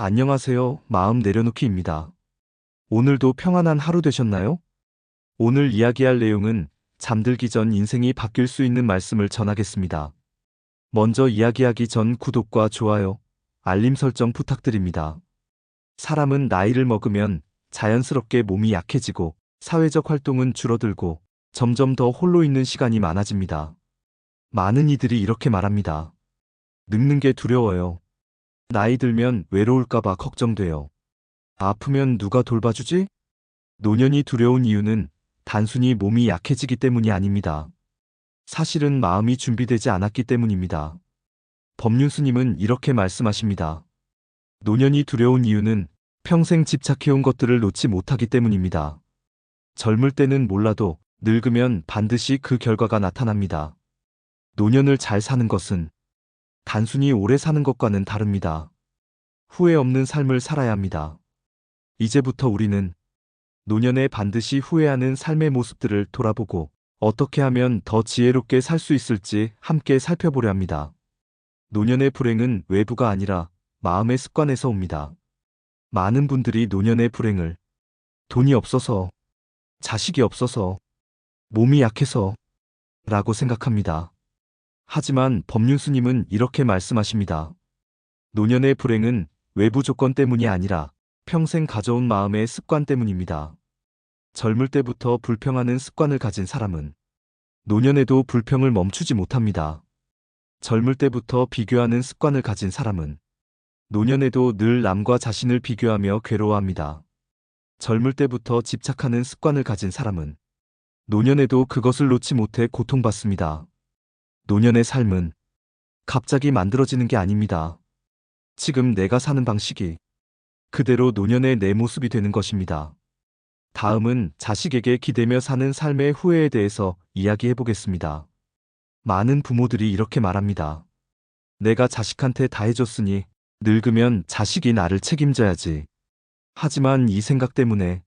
안녕하세요. 마음 내려놓기입니다. 오늘도 평안한 하루 되셨나요? 오늘 이야기할 내용은 잠들기 전 인생이 바뀔 수 있는 말씀을 전하겠습니다. 먼저 이야기하기 전 구독과 좋아요, 알림 설정 부탁드립니다. 사람은 나이를 먹으면 자연스럽게 몸이 약해지고 사회적 활동은 줄어들고 점점 더 홀로 있는 시간이 많아집니다. 많은 이들이 이렇게 말합니다. 늙는 게 두려워요. 나이 들면 외로울까봐 걱정돼요. 아프면 누가 돌봐주지? 노년이 두려운 이유는 단순히 몸이 약해지기 때문이 아닙니다. 사실은 마음이 준비되지 않았기 때문입니다. 법륜스님은 이렇게 말씀하십니다. 노년이 두려운 이유는 평생 집착해온 것들을 놓지 못하기 때문입니다. 젊을 때는 몰라도 늙으면 반드시 그 결과가 나타납니다. 노년을 잘 사는 것은 단순히 오래 사는 것과는 다릅니다. 후회 없는 삶을 살아야 합니다. 이제부터 우리는 노년에 반드시 후회하는 삶의 모습들을 돌아보고 어떻게 하면 더 지혜롭게 살 수 있을지 함께 살펴보려 합니다. 노년의 불행은 외부가 아니라 마음의 습관에서 옵니다. 많은 분들이 노년의 불행을 돈이 없어서, 자식이 없어서, 몸이 약해서 라고 생각합니다. 하지만 법륜스님은 이렇게 말씀하십니다. 노년의 불행은 외부 조건 때문이 아니라 평생 가져온 마음의 습관 때문입니다. 젊을 때부터 불평하는 습관을 가진 사람은 노년에도 불평을 멈추지 못합니다. 젊을 때부터 비교하는 습관을 가진 사람은 노년에도 늘 남과 자신을 비교하며 괴로워합니다. 젊을 때부터 집착하는 습관을 가진 사람은 노년에도 그것을 놓지 못해 고통받습니다. 노년의 삶은 갑자기 만들어지는 게 아닙니다. 지금 내가 사는 방식이 그대로 노년의 내 모습이 되는 것입니다. 다음은 자식에게 기대며 사는 삶의 후회에 대해서 이야기해 보겠습니다. 많은 부모들이 이렇게 말합니다. 내가 자식한테 다 해줬으니 늙으면 자식이 나를 책임져야지. 하지만 이 생각 때문에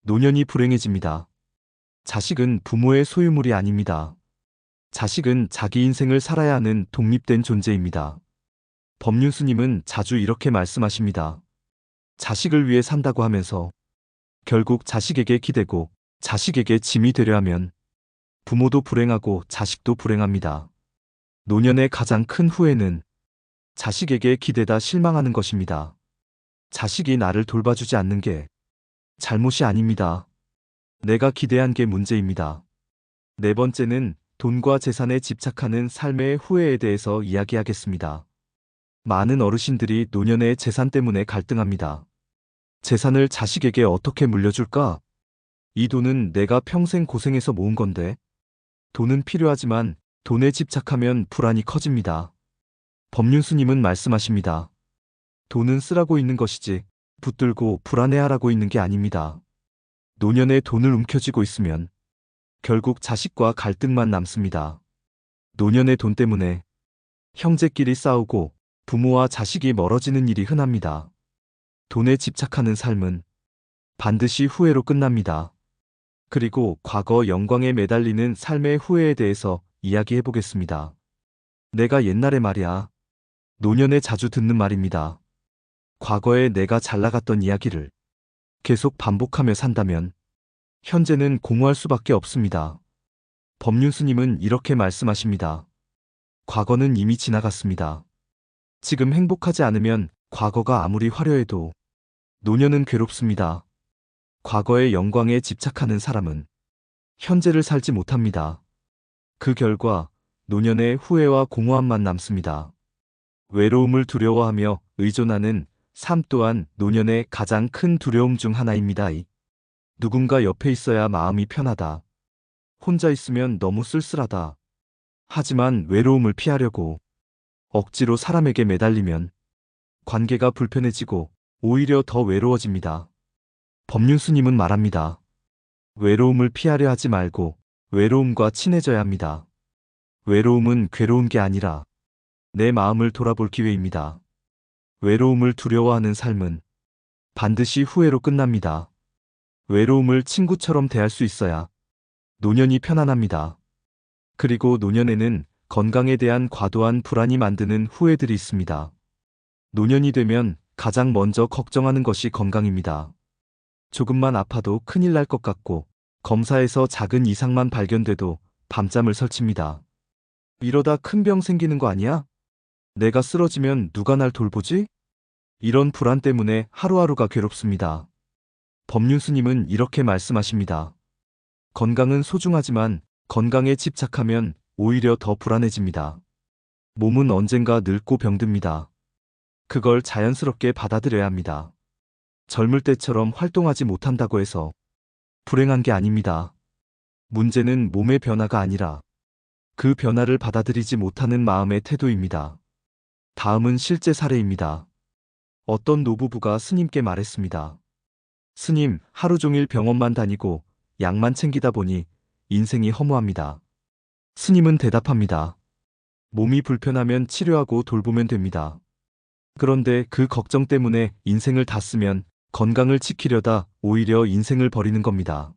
노년이 불행해집니다. 자식은 부모의 소유물이 아닙니다. 자식은 자기 인생을 살아야 하는 독립된 존재입니다. 법륜스님은 자주 이렇게 말씀하십니다. 자식을 위해 산다고 하면서 결국 자식에게 기대고 자식에게 짐이 되려 하면 부모도 불행하고 자식도 불행합니다. 노년의 가장 큰 후회는 자식에게 기대다 실망하는 것입니다. 자식이 나를 돌봐주지 않는 게 잘못이 아닙니다. 내가 기대한 게 문제입니다. 네 번째는 돈과 재산에 집착하는 삶의 후회에 대해서 이야기하겠습니다. 많은 어르신들이 노년의 재산 때문에 갈등합니다. 재산을 자식에게 어떻게 물려줄까? 이 돈은 내가 평생 고생해서 모은 건데. 돈은 필요하지만 돈에 집착하면 불안이 커집니다. 법륜스님은 말씀하십니다. 돈은 쓰라고 있는 것이지 붙들고 불안해하라고 있는 게 아닙니다. 노년에 돈을 움켜쥐고 있으면 결국 자식과 갈등만 남습니다. 노년의 돈 때문에 형제끼리 싸우고 부모와 자식이 멀어지는 일이 흔합니다. 돈에 집착하는 삶은 반드시 후회로 끝납니다. 그리고 과거 영광에 매달리는 삶의 후회에 대해서 이야기해 보겠습니다. 내가 옛날에 말이야. 노년에 자주 듣는 말입니다. 과거에 내가 잘 나갔던 이야기를 계속 반복하며 산다면 현재는 공허할 수밖에 없습니다. 법륜스님은 이렇게 말씀하십니다. 과거는 이미 지나갔습니다. 지금 행복하지 않으면 과거가 아무리 화려해도 노년은 괴롭습니다. 과거의 영광에 집착하는 사람은 현재를 살지 못합니다. 그 결과 노년의 후회와 공허함만 남습니다. 외로움을 두려워하며 의존하는 삶 또한 노년의 가장 큰 두려움 중 하나입니다. 누군가 옆에 있어야 마음이 편하다. 혼자 있으면 너무 쓸쓸하다. 하지만 외로움을 피하려고 억지로 사람에게 매달리면 관계가 불편해지고 오히려 더 외로워집니다. 법륜스님은 말합니다. 외로움을 피하려 하지 말고 외로움과 친해져야 합니다. 외로움은 괴로운 게 아니라 내 마음을 돌아볼 기회입니다. 외로움을 두려워하는 삶은 반드시 후회로 끝납니다. 외로움을 친구처럼 대할 수 있어야 노년이 편안합니다. 그리고 노년에는 건강에 대한 과도한 불안이 만드는 후회들이 있습니다. 노년이 되면 가장 먼저 걱정하는 것이 건강입니다. 조금만 아파도 큰일 날 것 같고, 검사에서 작은 이상만 발견돼도 밤잠을 설칩니다. 이러다 큰 병 생기는 거 아니야? 내가 쓰러지면 누가 날 돌보지? 이런 불안 때문에 하루하루가 괴롭습니다. 법륜스님은 이렇게 말씀하십니다. 건강은 소중하지만 건강에 집착하면 오히려 더 불안해집니다. 몸은 언젠가 늙고 병듭니다. 그걸 자연스럽게 받아들여야 합니다. 젊을 때처럼 활동하지 못한다고 해서 불행한 게 아닙니다. 문제는 몸의 변화가 아니라 그 변화를 받아들이지 못하는 마음의 태도입니다. 다음은 실제 사례입니다. 어떤 노부부가 스님께 말했습니다. 스님, 하루 종일 병원만 다니고 약만 챙기다 보니 인생이 허무합니다. 스님은 대답합니다. 몸이 불편하면 치료하고 돌보면 됩니다. 그런데 그 걱정 때문에 인생을 다 쓰면 건강을 지키려다 오히려 인생을 버리는 겁니다.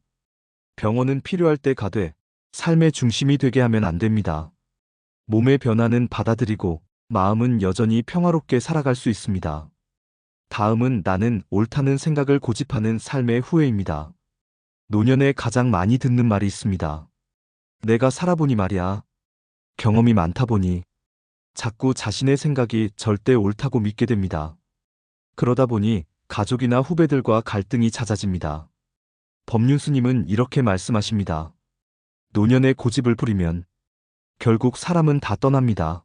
병원은 필요할 때 가되 삶의 중심이 되게 하면 안 됩니다. 몸의 변화는 받아들이고 마음은 여전히 평화롭게 살아갈 수 있습니다. 다음은 나는 옳다는 생각을 고집하는 삶의 후회입니다. 노년에 가장 많이 듣는 말이 있습니다. 내가 살아보니 말이야. 경험이 많다 보니 자꾸 자신의 생각이 절대 옳다고 믿게 됩니다. 그러다 보니 가족이나 후배들과 갈등이 잦아집니다. 법륜스님은 이렇게 말씀하십니다. 노년에 고집을 부리면 결국 사람은 다 떠납니다.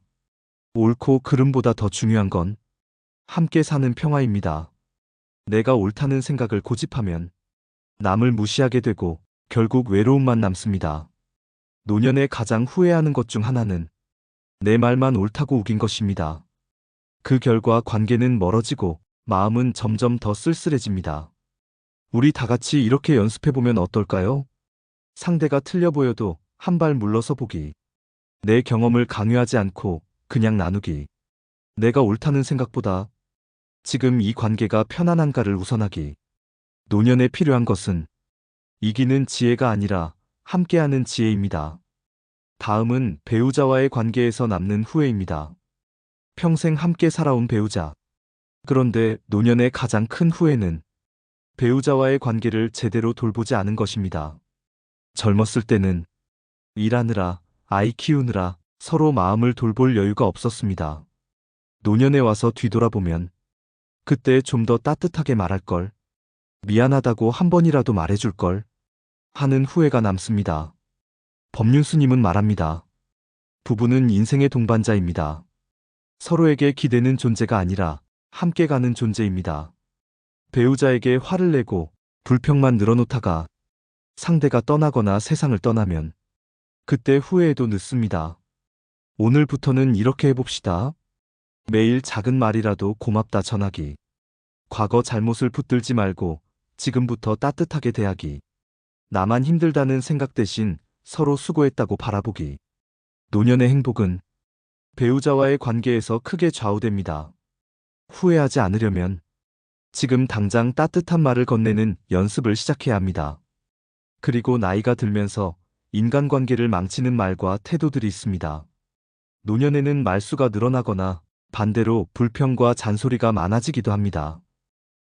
옳고 그름보다 더 중요한 건 함께 사는 평화입니다. 내가 옳다는 생각을 고집하면 남을 무시하게 되고 결국 외로움만 남습니다. 노년에 가장 후회하는 것 중 하나는 내 말만 옳다고 우긴 것입니다. 그 결과 관계는 멀어지고 마음은 점점 더 쓸쓸해집니다. 우리 다 같이 이렇게 연습해보면 어떨까요? 상대가 틀려 보여도 한 발 물러서 보기. 내 경험을 강요하지 않고 그냥 나누기. 내가 옳다는 생각보다 지금 이 관계가 편안한가를 우선하기. 노년에 필요한 것은 이기는 지혜가 아니라 함께하는 지혜입니다. 다음은 배우자와의 관계에서 남는 후회입니다. 평생 함께 살아온 배우자. 그런데 노년의 가장 큰 후회는 배우자와의 관계를 제대로 돌보지 않은 것입니다. 젊었을 때는 일하느라, 아이 키우느라 서로 마음을 돌볼 여유가 없었습니다. 노년에 와서 뒤돌아보면 그때 좀 더 따뜻하게 말할 걸, 미안하다고 한 번이라도 말해줄 걸 하는 후회가 남습니다. 법륜스님은 말합니다. 부부는 인생의 동반자입니다. 서로에게 기대는 존재가 아니라 함께 가는 존재입니다. 배우자에게 화를 내고 불평만 늘어놓다가 상대가 떠나거나 세상을 떠나면 그때 후회해도 늦습니다. 오늘부터는 이렇게 해봅시다. 매일 작은 말이라도 고맙다 전하기. 과거 잘못을 붙들지 말고 지금부터 따뜻하게 대하기. 나만 힘들다는 생각 대신 서로 수고했다고 바라보기. 노년의 행복은 배우자와의 관계에서 크게 좌우됩니다. 후회하지 않으려면 지금 당장 따뜻한 말을 건네는 연습을 시작해야 합니다. 그리고 나이가 들면서 인간관계를 망치는 말과 태도들이 있습니다. 노년에는 말수가 늘어나거나 반대로 불평과 잔소리가 많아지기도 합니다.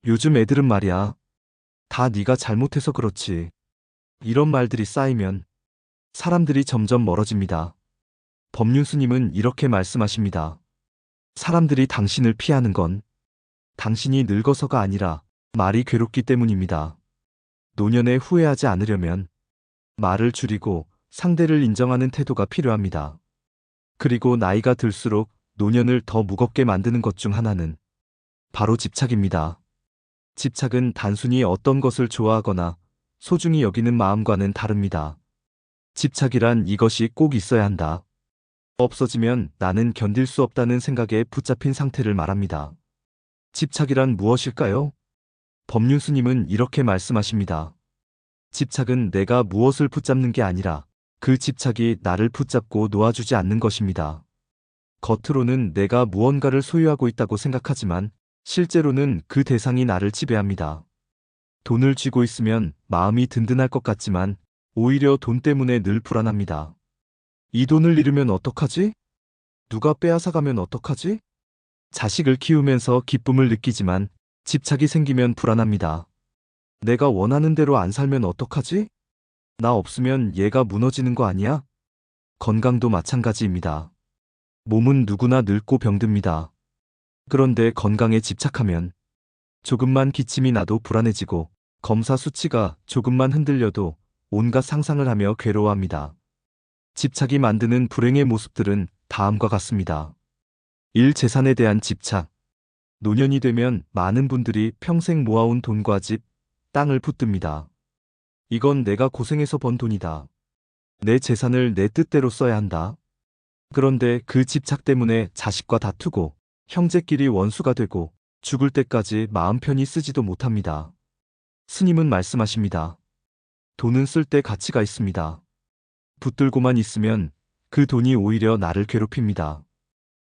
요즘 애들은 말이야. 다 네가 잘못해서 그렇지. 이런 말들이 쌓이면 사람들이 점점 멀어집니다. 법륜스님은 이렇게 말씀하십니다. 사람들이 당신을 피하는 건 당신이 늙어서가 아니라 말이 괴롭기 때문입니다. 노년에 후회하지 않으려면 말을 줄이고 상대를 인정하는 태도가 필요합니다. 그리고 나이가 들수록 노년을 더 무겁게 만드는 것 중 하나는 바로 집착입니다. 집착은 단순히 어떤 것을 좋아하거나 소중히 여기는 마음과는 다릅니다. 집착이란 이것이 꼭 있어야 한다. 없어지면 나는 견딜 수 없다는 생각에 붙잡힌 상태를 말합니다. 집착이란 무엇일까요? 법륜스님은 이렇게 말씀하십니다. 집착은 내가 무엇을 붙잡는 게 아니라 그 집착이 나를 붙잡고 놓아주지 않는 것입니다. 겉으로는 내가 무언가를 소유하고 있다고 생각하지만 실제로는 그 대상이 나를 지배합니다. 돈을 쥐고 있으면 마음이 든든할 것 같지만 오히려 돈 때문에 늘 불안합니다. 이 돈을 잃으면 어떡하지? 누가 빼앗아가면 어떡하지? 자식을 키우면서 기쁨을 느끼지만 집착이 생기면 불안합니다. 내가 원하는 대로 안 살면 어떡하지? 나 없으면 얘가 무너지는 거 아니야? 건강도 마찬가지입니다. 몸은 누구나 늙고 병듭니다. 그런데 건강에 집착하면 조금만 기침이 나도 불안해지고 검사 수치가 조금만 흔들려도 온갖 상상을 하며 괴로워합니다. 집착이 만드는 불행의 모습들은 다음과 같습니다. 1. 재산에 대한 집착. 노년이 되면 많은 분들이 평생 모아온 돈과 집, 땅을 붙듭니다. 이건 내가 고생해서 번 돈이다. 내 재산을 내 뜻대로 써야 한다. 그런데 그 집착 때문에 자식과 다투고 형제끼리 원수가 되고 죽을 때까지 마음 편히 쓰지도 못합니다. 스님은 말씀하십니다. 돈은 쓸 때 가치가 있습니다. 붙들고만 있으면 그 돈이 오히려 나를 괴롭힙니다.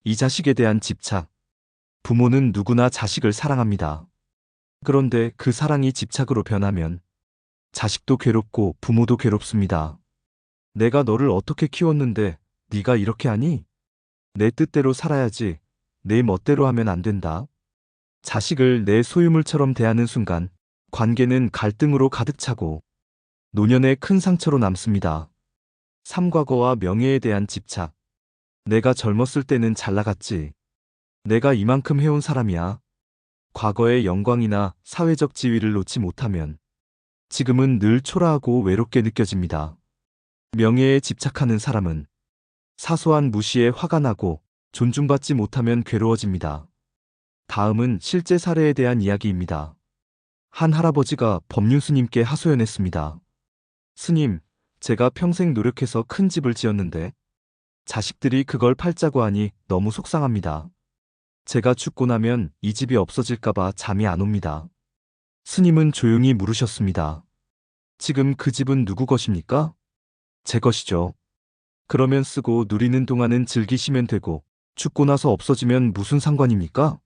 이 자식에 대한 집착. 부모는 누구나 자식을 사랑합니다. 그런데 그 사랑이 집착으로 변하면 자식도 괴롭고 부모도 괴롭습니다. 내가 너를 어떻게 키웠는데 네가 이렇게 하니? 내 뜻대로 살아야지. 내 멋대로 하면 안 된다. 자식을 내 소유물처럼 대하는 순간 관계는 갈등으로 가득 차고 노년의 큰 상처로 남습니다. 3. 과거와 명예에 대한 집착. 내가 젊었을 때는 잘 나갔지. 내가 이만큼 해온 사람이야. 과거의 영광이나 사회적 지위를 놓지 못하면 지금은 늘 초라하고 외롭게 느껴집니다. 명예에 집착하는 사람은 사소한 무시에 화가 나고 존중받지 못하면 괴로워집니다. 다음은 실제 사례에 대한 이야기입니다. 한 할아버지가 법륜 스님께 하소연했습니다. 스님, 제가 평생 노력해서 큰 집을 지었는데 자식들이 그걸 팔자고 하니 너무 속상합니다. 제가 죽고 나면 이 집이 없어질까봐 잠이 안 옵니다. 스님은 조용히 물으셨습니다. 지금 그 집은 누구 것입니까? 제 것이죠. 그러면 쓰고 누리는 동안은 즐기시면 되고 죽고 나서 없어지면 무슨 상관입니까?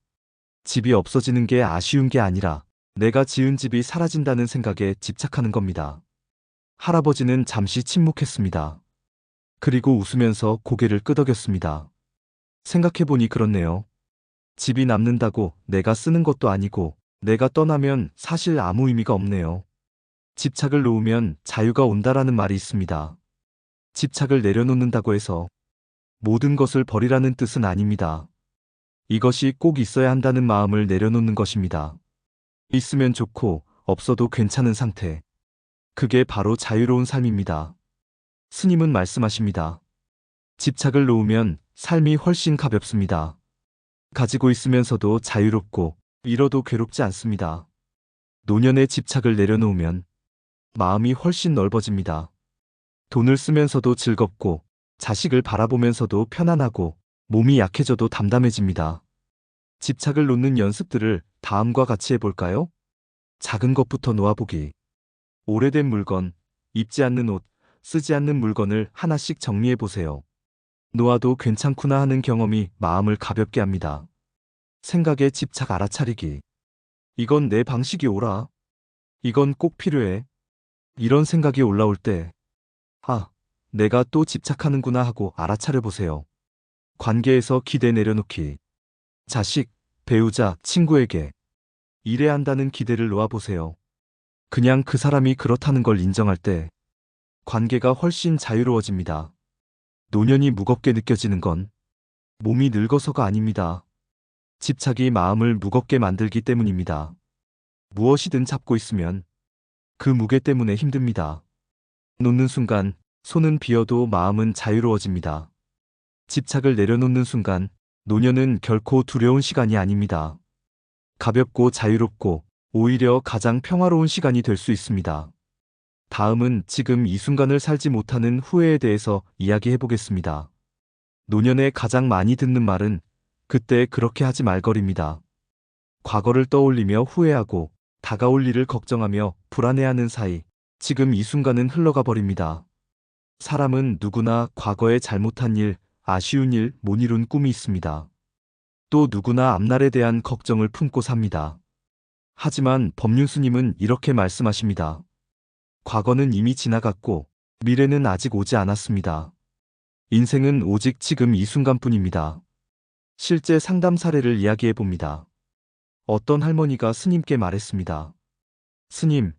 집이 없어지는 게 아쉬운 게 아니라 내가 지은 집이 사라진다는 생각에 집착하는 겁니다. 할아버지는 잠시 침묵했습니다. 그리고 웃으면서 고개를 끄덕였습니다. 생각해보니 그렇네요. 집이 남는다고 내가 쓰는 것도 아니고 내가 떠나면 사실 아무 의미가 없네요. 집착을 놓으면 자유가 온다라는 말이 있습니다. 집착을 내려놓는다고 해서 모든 것을 버리라는 뜻은 아닙니다. 이것이 꼭 있어야 한다는 마음을 내려놓는 것입니다. 있으면 좋고 없어도 괜찮은 상태. 그게 바로 자유로운 삶입니다. 스님은 말씀하십니다. 집착을 놓으면 삶이 훨씬 가볍습니다. 가지고 있으면서도 자유롭고 잃어도 괴롭지 않습니다. 노년의 집착을 내려놓으면 마음이 훨씬 넓어집니다. 돈을 쓰면서도 즐겁고 자식을 바라보면서도 편안하고 몸이 약해져도 담담해집니다. 집착을 놓는 연습들을 다음과 같이 해볼까요? 작은 것부터 놓아보기. 오래된 물건, 입지 않는 옷, 쓰지 않는 물건을 하나씩 정리해보세요. 놓아도 괜찮구나 하는 경험이 마음을 가볍게 합니다. 생각에 집착 알아차리기. 이건 내 방식이 옳아. 이건 꼭 필요해. 이런 생각이 올라올 때, 내가 또 집착하는구나 하고 알아차려보세요. 관계에서 기대 내려놓기. 자식, 배우자, 친구에게 이래야 한다는 기대를 놓아보세요. 그냥 그 사람이 그렇다는 걸 인정할 때 관계가 훨씬 자유로워집니다. 노년이 무겁게 느껴지는 건 몸이 늙어서가 아닙니다. 집착이 마음을 무겁게 만들기 때문입니다. 무엇이든 잡고 있으면 그 무게 때문에 힘듭니다. 놓는 순간 손은 비어도 마음은 자유로워집니다. 집착을 내려놓는 순간 노년은 결코 두려운 시간이 아닙니다. 가볍고 자유롭고 오히려 가장 평화로운 시간이 될 수 있습니다. 다음은 지금 이 순간을 살지 못하는 후회에 대해서 이야기해 보겠습니다. 노년에 가장 많이 듣는 말은 그때 그렇게 하지 말거리입니다. 과거를 떠올리며 후회하고 다가올 일을 걱정하며 불안해하는 사이 지금 이 순간은 흘러가 버립니다. 사람은 누구나 과거에 잘못한 일, 아쉬운 일, 못 이룬 꿈이 있습니다. 또 누구나 앞날에 대한 걱정을 품고 삽니다. 하지만 법륜 스님은 이렇게 말씀하십니다. 과거는 이미 지나갔고 미래는 아직 오지 않았습니다. 인생은 오직 지금 이 순간뿐입니다. 실제 상담 사례를 이야기해 봅니다. 어떤 할머니가 스님께 말했습니다. 스님,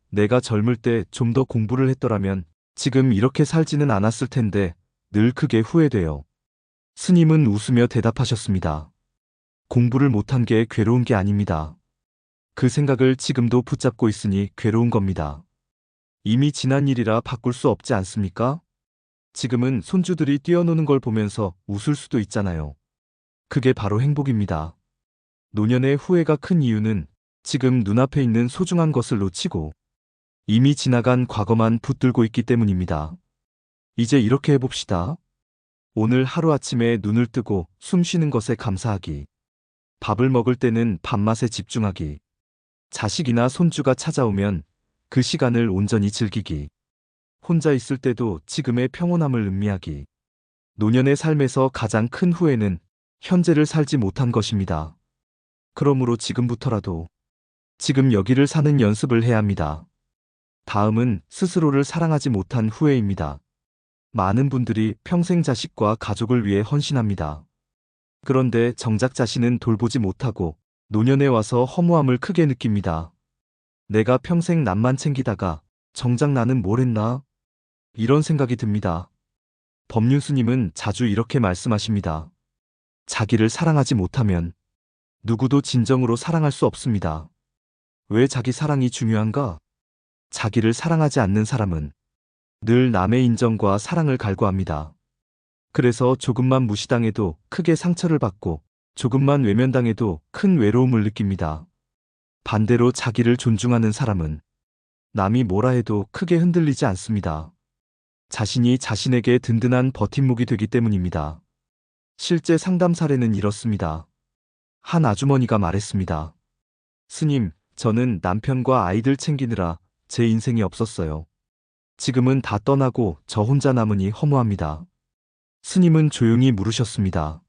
내가 젊을 때 좀 더 공부를 했더라면 지금 이렇게 살지는 않았을 텐데 늘 크게 후회돼요. 스님은 웃으며 대답하셨습니다. 공부를 못한 게 괴로운 게 아닙니다. 그 생각을 지금도 붙잡고 있으니 괴로운 겁니다. 이미 지난 일이라 바꿀 수 없지 않습니까? 지금은 손주들이 뛰어노는 걸 보면서 웃을 수도 있잖아요. 그게 바로 행복입니다. 노년의 후회가 큰 이유는 지금 눈앞에 있는 소중한 것을 놓치고 이미 지나간 과거만 붙들고 있기 때문입니다. 이제 이렇게 해봅시다. 오늘 하루아침에 눈을 뜨고 숨 쉬는 것에 감사하기. 밥을 먹을 때는 밥맛에 집중하기. 자식이나 손주가 찾아오면 그 시간을 온전히 즐기기. 혼자 있을 때도 지금의 평온함을 음미하기. 노년의 삶에서 가장 큰 후회는 현재를 살지 못한 것입니다. 그러므로 지금부터라도 지금 여기를 사는 연습을 해야 합니다. 다음은 스스로를 사랑하지 못한 후회입니다. 많은 분들이 평생 자식과 가족을 위해 헌신합니다. 그런데 정작 자신은 돌보지 못하고 노년에 와서 허무함을 크게 느낍니다. 내가 평생 남만 챙기다가 정작 나는 뭘 했나? 이런 생각이 듭니다. 법륜스님은 자주 이렇게 말씀하십니다. 자기를 사랑하지 못하면 누구도 진정으로 사랑할 수 없습니다. 왜 자기 사랑이 중요한가? 자기를 사랑하지 않는 사람은 늘 남의 인정과 사랑을 갈구합니다. 그래서 조금만 무시당해도 크게 상처를 받고 조금만 외면당해도 큰 외로움을 느낍니다. 반대로 자기를 존중하는 사람은 남이 뭐라 해도 크게 흔들리지 않습니다. 자신이 자신에게 든든한 버팀목이 되기 때문입니다. 실제 상담 사례는 이렇습니다. 한 아주머니가 말했습니다. 스님, 저는 남편과 아이들 챙기느라 제 인생이 없었어요. 지금은 다 떠나고 저 혼자 남으니 허무합니다. 스님은 조용히 물으셨습니다.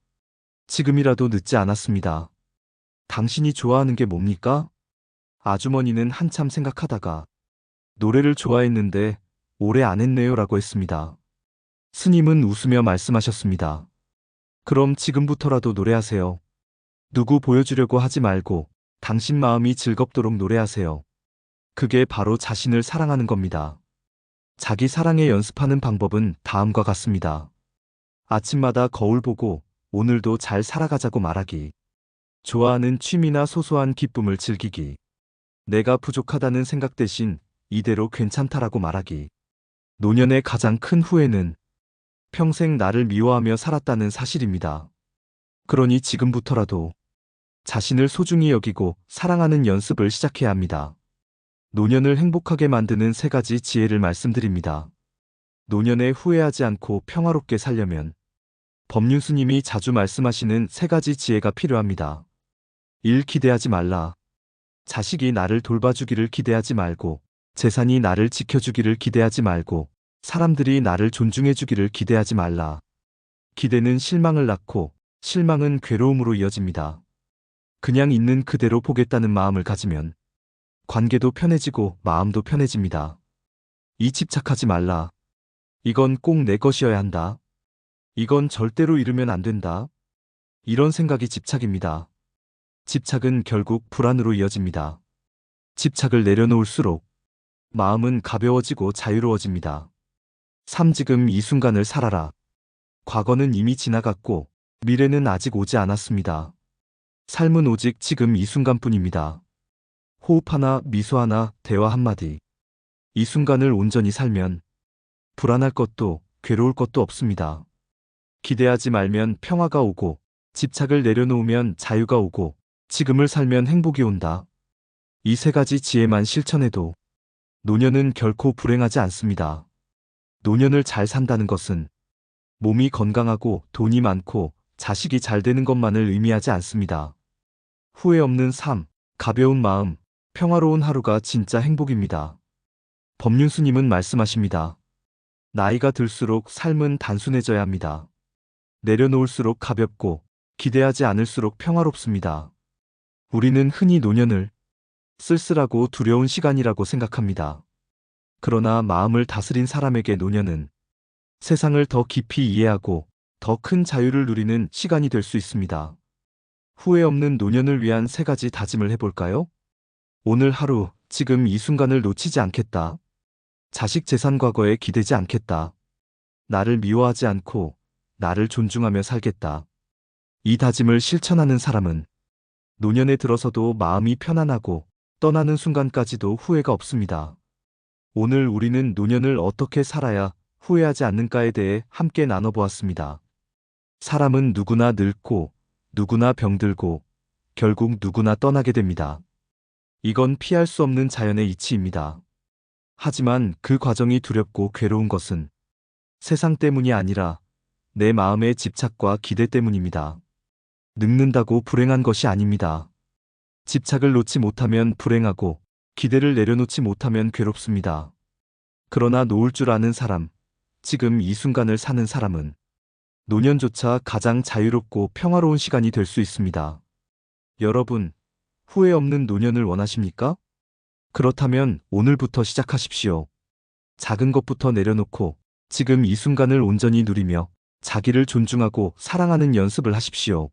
지금이라도 늦지 않았습니다. 당신이 좋아하는 게 뭡니까? 아주머니는 한참 생각하다가 노래를 좋아했는데 오래 안 했네요 라고 했습니다. 스님은 웃으며 말씀하셨습니다. 그럼 지금부터라도 노래하세요. 누구 보여주려고 하지 말고 당신 마음이 즐겁도록 노래하세요. 그게 바로 자신을 사랑하는 겁니다. 자기 사랑에 연습하는 방법은 다음과 같습니다. 아침마다 거울 보고 오늘도 잘 살아가자고 말하기. 좋아하는 취미나 소소한 기쁨을 즐기기. 내가 부족하다는 생각 대신 이대로 괜찮다라고 말하기. 노년의 가장 큰 후회는 평생 나를 미워하며 살았다는 사실입니다. 그러니 지금부터라도 자신을 소중히 여기고 사랑하는 연습을 시작해야 합니다. 노년을 행복하게 만드는 3가지 지혜를 말씀드립니다. 노년에 후회하지 않고 평화롭게 살려면 법륜스님이 자주 말씀하시는 3가지 지혜가 필요합니다. 일 기대하지 말라. 자식이 나를 돌봐주기를 기대하지 말고, 재산이 나를 지켜주기를 기대하지 말고, 사람들이 나를 존중해주기를 기대하지 말라. 기대는 실망을 낳고, 실망은 괴로움으로 이어집니다. 그냥 있는 그대로 보겠다는 마음을 가지면 관계도 편해지고 마음도 편해집니다. 이 집착하지 말라. 이건 꼭 내 것이어야 한다. 이건 절대로 잃으면 안 된다. 이런 생각이 집착입니다. 집착은 결국 불안으로 이어집니다. 집착을 내려놓을수록 마음은 가벼워지고 자유로워집니다. 지금 이 순간을 살아라. 과거는 이미 지나갔고 미래는 아직 오지 않았습니다. 삶은 오직 지금 이 순간뿐입니다. 호흡 하나, 미소 하나, 대화 한마디. 이 순간을 온전히 살면 불안할 것도 괴로울 것도 없습니다. 기대하지 말면 평화가 오고, 집착을 내려놓으면 자유가 오고, 지금을 살면 행복이 온다. 이 3가지 지혜만 실천해도 노년은 결코 불행하지 않습니다. 노년을 잘 산다는 것은 몸이 건강하고 돈이 많고 자식이 잘 되는 것만을 의미하지 않습니다. 후회 없는 삶, 가벼운 마음, 평화로운 하루가 진짜 행복입니다. 법륜스님은 말씀하십니다. 나이가 들수록 삶은 단순해져야 합니다. 내려놓을수록 가볍고 기대하지 않을수록 평화롭습니다. 우리는 흔히 노년을 쓸쓸하고 두려운 시간이라고 생각합니다. 그러나 마음을 다스린 사람에게 노년은 세상을 더 깊이 이해하고 더 큰 자유를 누리는 시간이 될 수 있습니다. 후회 없는 노년을 위한 3가지 다짐을 해볼까요? 오늘 하루, 지금 이 순간을 놓치지 않겠다. 자식 재산 과거에 기대지 않겠다. 나를 미워하지 않고 나를 존중하며 살겠다. 이 다짐을 실천하는 사람은 노년에 들어서도 마음이 편안하고 떠나는 순간까지도 후회가 없습니다. 오늘 우리는 노년을 어떻게 살아야 후회하지 않는가에 대해 함께 나눠보았습니다. 사람은 누구나 늙고 누구나 병들고 결국 누구나 떠나게 됩니다. 이건 피할 수 없는 자연의 이치입니다. 하지만 그 과정이 두렵고 괴로운 것은 세상 때문이 아니라 내 마음의 집착과 기대 때문입니다. 늙는다고 불행한 것이 아닙니다. 집착을 놓지 못하면 불행하고 기대를 내려놓지 못하면 괴롭습니다. 그러나 놓을 줄 아는 사람, 지금 이 순간을 사는 사람은 노년조차 가장 자유롭고 평화로운 시간이 될 수 있습니다. 여러분, 후회 없는 노년을 원하십니까? 그렇다면 오늘부터 시작하십시오. 작은 것부터 내려놓고 지금 이 순간을 온전히 누리며 자기를 존중하고 사랑하는 연습을 하십시오.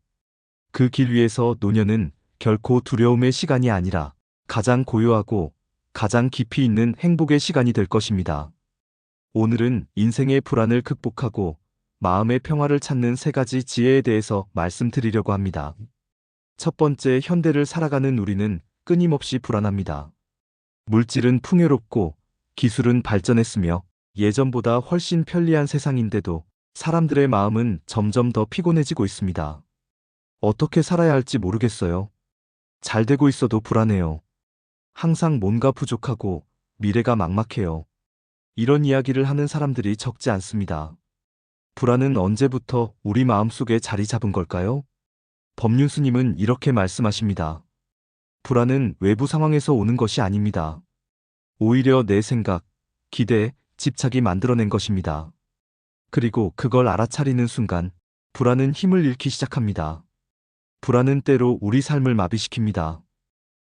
그 길 위에서 노년은 결코 두려움의 시간이 아니라 가장 고요하고 가장 깊이 있는 행복의 시간이 될 것입니다. 오늘은 인생의 불안을 극복하고 마음의 평화를 찾는 3가지 지혜에 대해서 말씀드리려고 합니다. 첫 번째, 현대를 살아가는 우리는 끊임없이 불안합니다. 물질은 풍요롭고 기술은 발전했으며 예전보다 훨씬 편리한 세상인데도 사람들의 마음은 점점 더 피곤해지고 있습니다. 어떻게 살아야 할지 모르겠어요. 잘 되고 있어도 불안해요. 항상 뭔가 부족하고 미래가 막막해요. 이런 이야기를 하는 사람들이 적지 않습니다. 불안은 언제부터 우리 마음속에 자리 잡은 걸까요? 법륜 스님은 이렇게 말씀하십니다. 불안은 외부 상황에서 오는 것이 아닙니다. 오히려 내 생각, 기대, 집착이 만들어낸 것입니다. 그리고 그걸 알아차리는 순간 불안은 힘을 잃기 시작합니다. 불안은 때로 우리 삶을 마비시킵니다.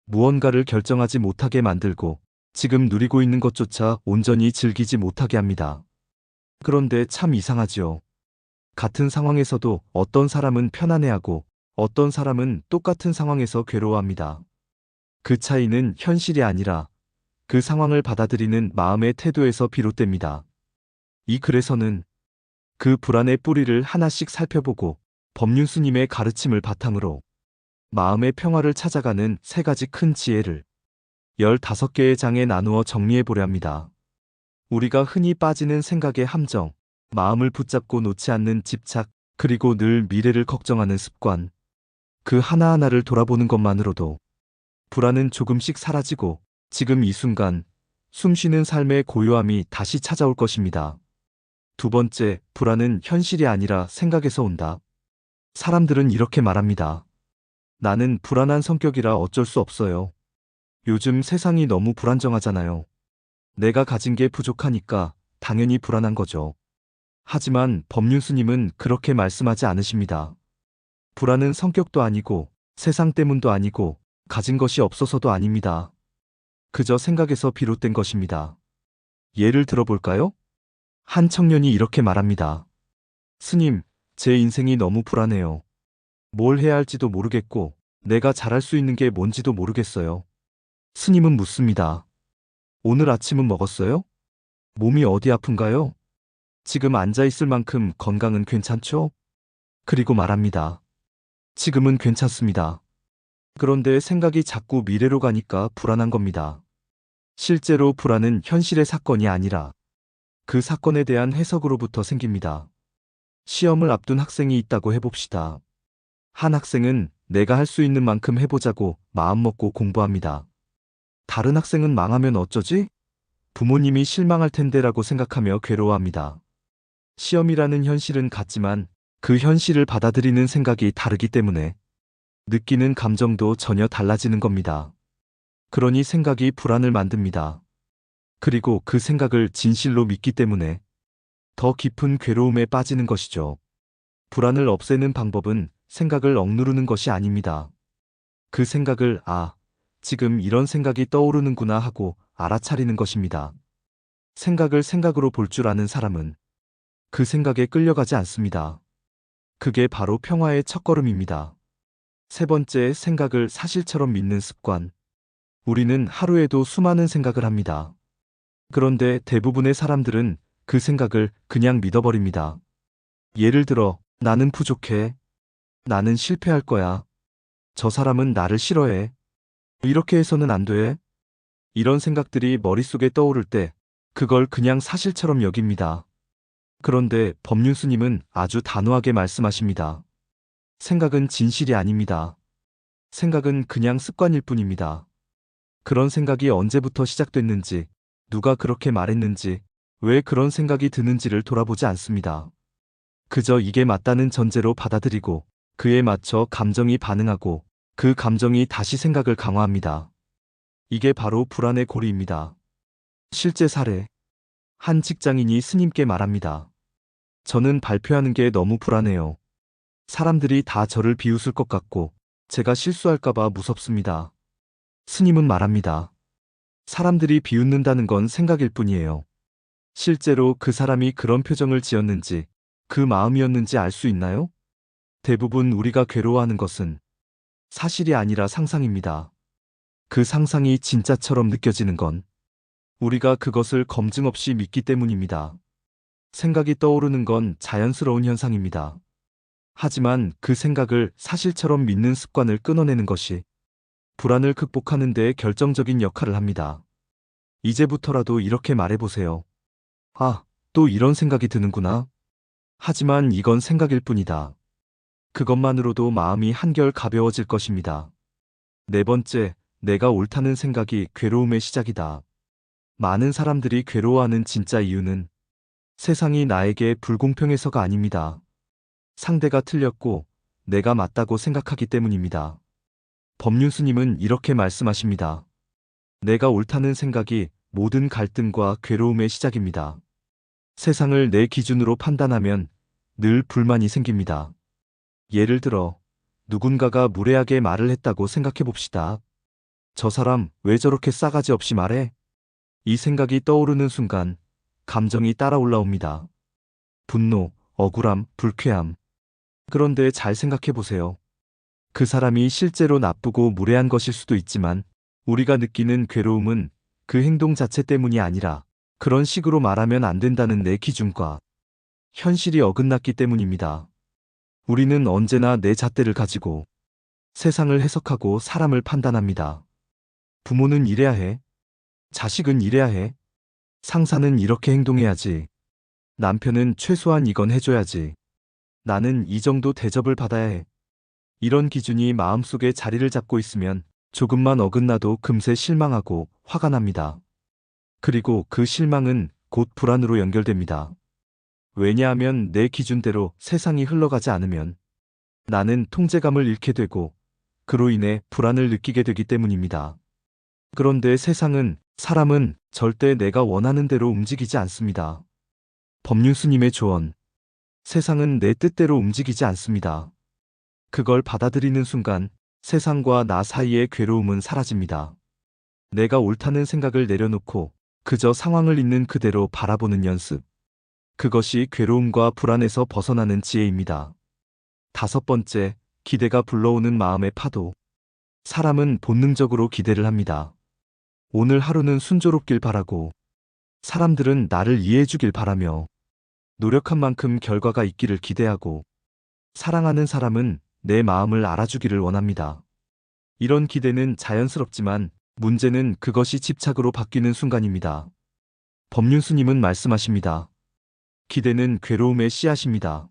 무언가를 결정하지 못하게 만들고 지금 누리고 있는 것조차 온전히 즐기지 못하게 합니다. 그런데 참 이상하지요. 같은 상황에서도 어떤 사람은 편안해하고 어떤 사람은 똑같은 상황에서 괴로워합니다. 그 차이는 현실이 아니라 그 상황을 받아들이는 마음의 태도에서 비롯됩니다. 이 글에서는 그 불안의 뿌리를 하나씩 살펴보고 법륜 스님의 가르침을 바탕으로 마음의 평화를 찾아가는 3가지 큰 지혜를 15개의 장에 나누어 정리해 보려 합니다. 우리가 흔히 빠지는 생각의 함정, 마음을 붙잡고 놓지 않는 집착, 그리고 늘 미래를 걱정하는 습관. 그 하나하나를 돌아보는 것만으로도 불안은 조금씩 사라지고 지금 이 순간 숨쉬는 삶의 고요함이 다시 찾아올 것입니다. 두 번째, 불안은 현실이 아니라 생각에서 온다. 사람들은 이렇게 말합니다. 나는 불안한 성격이라 어쩔 수 없어요. 요즘 세상이 너무 불안정하잖아요. 내가 가진 게 부족하니까 당연히 불안한 거죠. 하지만 법륜 스님은 그렇게 말씀하지 않으십니다. 불안은 성격도 아니고 세상 때문도 아니고 가진 것이 없어서도 아닙니다. 그저 생각에서 비롯된 것입니다. 예를 들어볼까요? 한 청년이 이렇게 말합니다. 스님, 제 인생이 너무 불안해요. 뭘 해야 할지도 모르겠고 내가 잘할 수 있는 게 뭔지도 모르겠어요. 스님은 묻습니다. 오늘 아침은 먹었어요? 몸이 어디 아픈가요? 지금 앉아있을 만큼 건강은 괜찮죠? 그리고 말합니다. 지금은 괜찮습니다. 그런데 생각이 자꾸 미래로 가니까 불안한 겁니다. 실제로 불안은 현실의 사건이 아니라 그 사건에 대한 해석으로부터 생깁니다. 시험을 앞둔 학생이 있다고 해봅시다. 한 학생은 내가 할 수 있는 만큼 해보자고 마음먹고 공부합니다. 다른 학생은 망하면 어쩌지? 부모님이 실망할 텐데라고 생각하며 괴로워합니다. 시험이라는 현실은 같지만 그 현실을 받아들이는 생각이 다르기 때문에 느끼는 감정도 전혀 달라지는 겁니다. 그러니 생각이 불안을 만듭니다. 그리고 그 생각을 진실로 믿기 때문에 더 깊은 괴로움에 빠지는 것이죠. 불안을 없애는 방법은 생각을 억누르는 것이 아닙니다. 그 생각을 지금 이런 생각이 떠오르는구나 하고 알아차리는 것입니다. 생각을 생각으로 볼 줄 아는 사람은 그 생각에 끌려가지 않습니다. 그게 바로 평화의 첫걸음입니다. 세 번째, 생각을 사실처럼 믿는 습관. 우리는 하루에도 수많은 생각을 합니다. 그런데 대부분의 사람들은 그 생각을 그냥 믿어버립니다. 예를 들어, 나는 부족해. 나는 실패할 거야. 저 사람은 나를 싫어해. 이렇게 해서는 안 돼. 이런 생각들이 머릿속에 떠오를 때 그걸 그냥 사실처럼 여깁니다. 그런데 법륜스님은 아주 단호하게 말씀하십니다. 생각은 진실이 아닙니다. 생각은 그냥 습관일 뿐입니다. 그런 생각이 언제부터 시작됐는지, 누가 그렇게 말했는지, 왜 그런 생각이 드는지를 돌아보지 않습니다. 그저 이게 맞다는 전제로 받아들이고 그에 맞춰 감정이 반응하고 그 감정이 다시 생각을 강화합니다. 이게 바로 불안의 고리입니다. 실제 사례. 한 직장인이 스님께 말합니다. 저는 발표하는 게 너무 불안해요. 사람들이 다 저를 비웃을 것 같고 제가 실수할까봐 무섭습니다. 스님은 말합니다. 사람들이 비웃는다는 건 생각일 뿐이에요. 실제로 그 사람이 그런 표정을 지었는지, 그 마음이었는지 알 수 있나요? 대부분 우리가 괴로워하는 것은 사실이 아니라 상상입니다. 그 상상이 진짜처럼 느껴지는 건 우리가 그것을 검증 없이 믿기 때문입니다. 생각이 떠오르는 건 자연스러운 현상입니다. 하지만 그 생각을 사실처럼 믿는 습관을 끊어내는 것이 불안을 극복하는 데 결정적인 역할을 합니다. 이제부터라도 이렇게 말해보세요. 아, 또 이런 생각이 드는구나. 하지만 이건 생각일 뿐이다. 그것만으로도 마음이 한결 가벼워질 것입니다. 네 번째, 내가 옳다는 생각이 괴로움의 시작이다. 많은 사람들이 괴로워하는 진짜 이유는 세상이 나에게 불공평해서가 아닙니다. 상대가 틀렸고 내가 맞다고 생각하기 때문입니다. 법륜스님은 이렇게 말씀하십니다. 내가 옳다는 생각이 모든 갈등과 괴로움의 시작입니다. 세상을 내 기준으로 판단하면 늘 불만이 생깁니다. 예를 들어, 누군가가 무례하게 말을 했다고 생각해 봅시다. 저 사람 왜 저렇게 싸가지 없이 말해? 이 생각이 떠오르는 순간 감정이 따라 올라옵니다. 분노, 억울함, 불쾌함. 그런데 잘 생각해 보세요. 그 사람이 실제로 나쁘고 무례한 것일 수도 있지만 우리가 느끼는 괴로움은 그 행동 자체 때문이 아니라 그런 식으로 말하면 안 된다는 내 기준과 현실이 어긋났기 때문입니다. 우리는 언제나 내 잣대를 가지고 세상을 해석하고 사람을 판단합니다. 부모는 이래야 해. 자식은 이래야 해. 상사는 이렇게 행동해야지. 남편은 최소한 이건 해줘야지. 나는 이 정도 대접을 받아야 해. 이런 기준이 마음속에 자리를 잡고 있으면 조금만 어긋나도 금세 실망하고 화가 납니다. 그리고 그 실망은 곧 불안으로 연결됩니다. 왜냐하면 내 기준대로 세상이 흘러가지 않으면 나는 통제감을 잃게 되고 그로 인해 불안을 느끼게 되기 때문입니다. 그런데 세상은, 사람은 절대 내가 원하는 대로 움직이지 않습니다. 법륜스님의 조언. 세상은 내 뜻대로 움직이지 않습니다. 그걸 받아들이는 순간 세상과 나 사이의 괴로움은 사라집니다. 내가 옳다는 생각을 내려놓고 그저 상황을 있는 그대로 바라보는 연습. 그것이 괴로움과 불안에서 벗어나는 지혜입니다. 다섯 번째, 기대가 불러오는 마음의 파도. 사람은 본능적으로 기대를 합니다. 오늘 하루는 순조롭길 바라고, 사람들은 나를 이해해주길 바라며, 노력한 만큼 결과가 있기를 기대하고, 사랑하는 사람은 내 마음을 알아주기를 원합니다. 이런 기대는 자연스럽지만 문제는 그것이 집착으로 바뀌는 순간입니다. 법륜스님은 말씀하십니다. 기대는 괴로움의 씨앗입니다.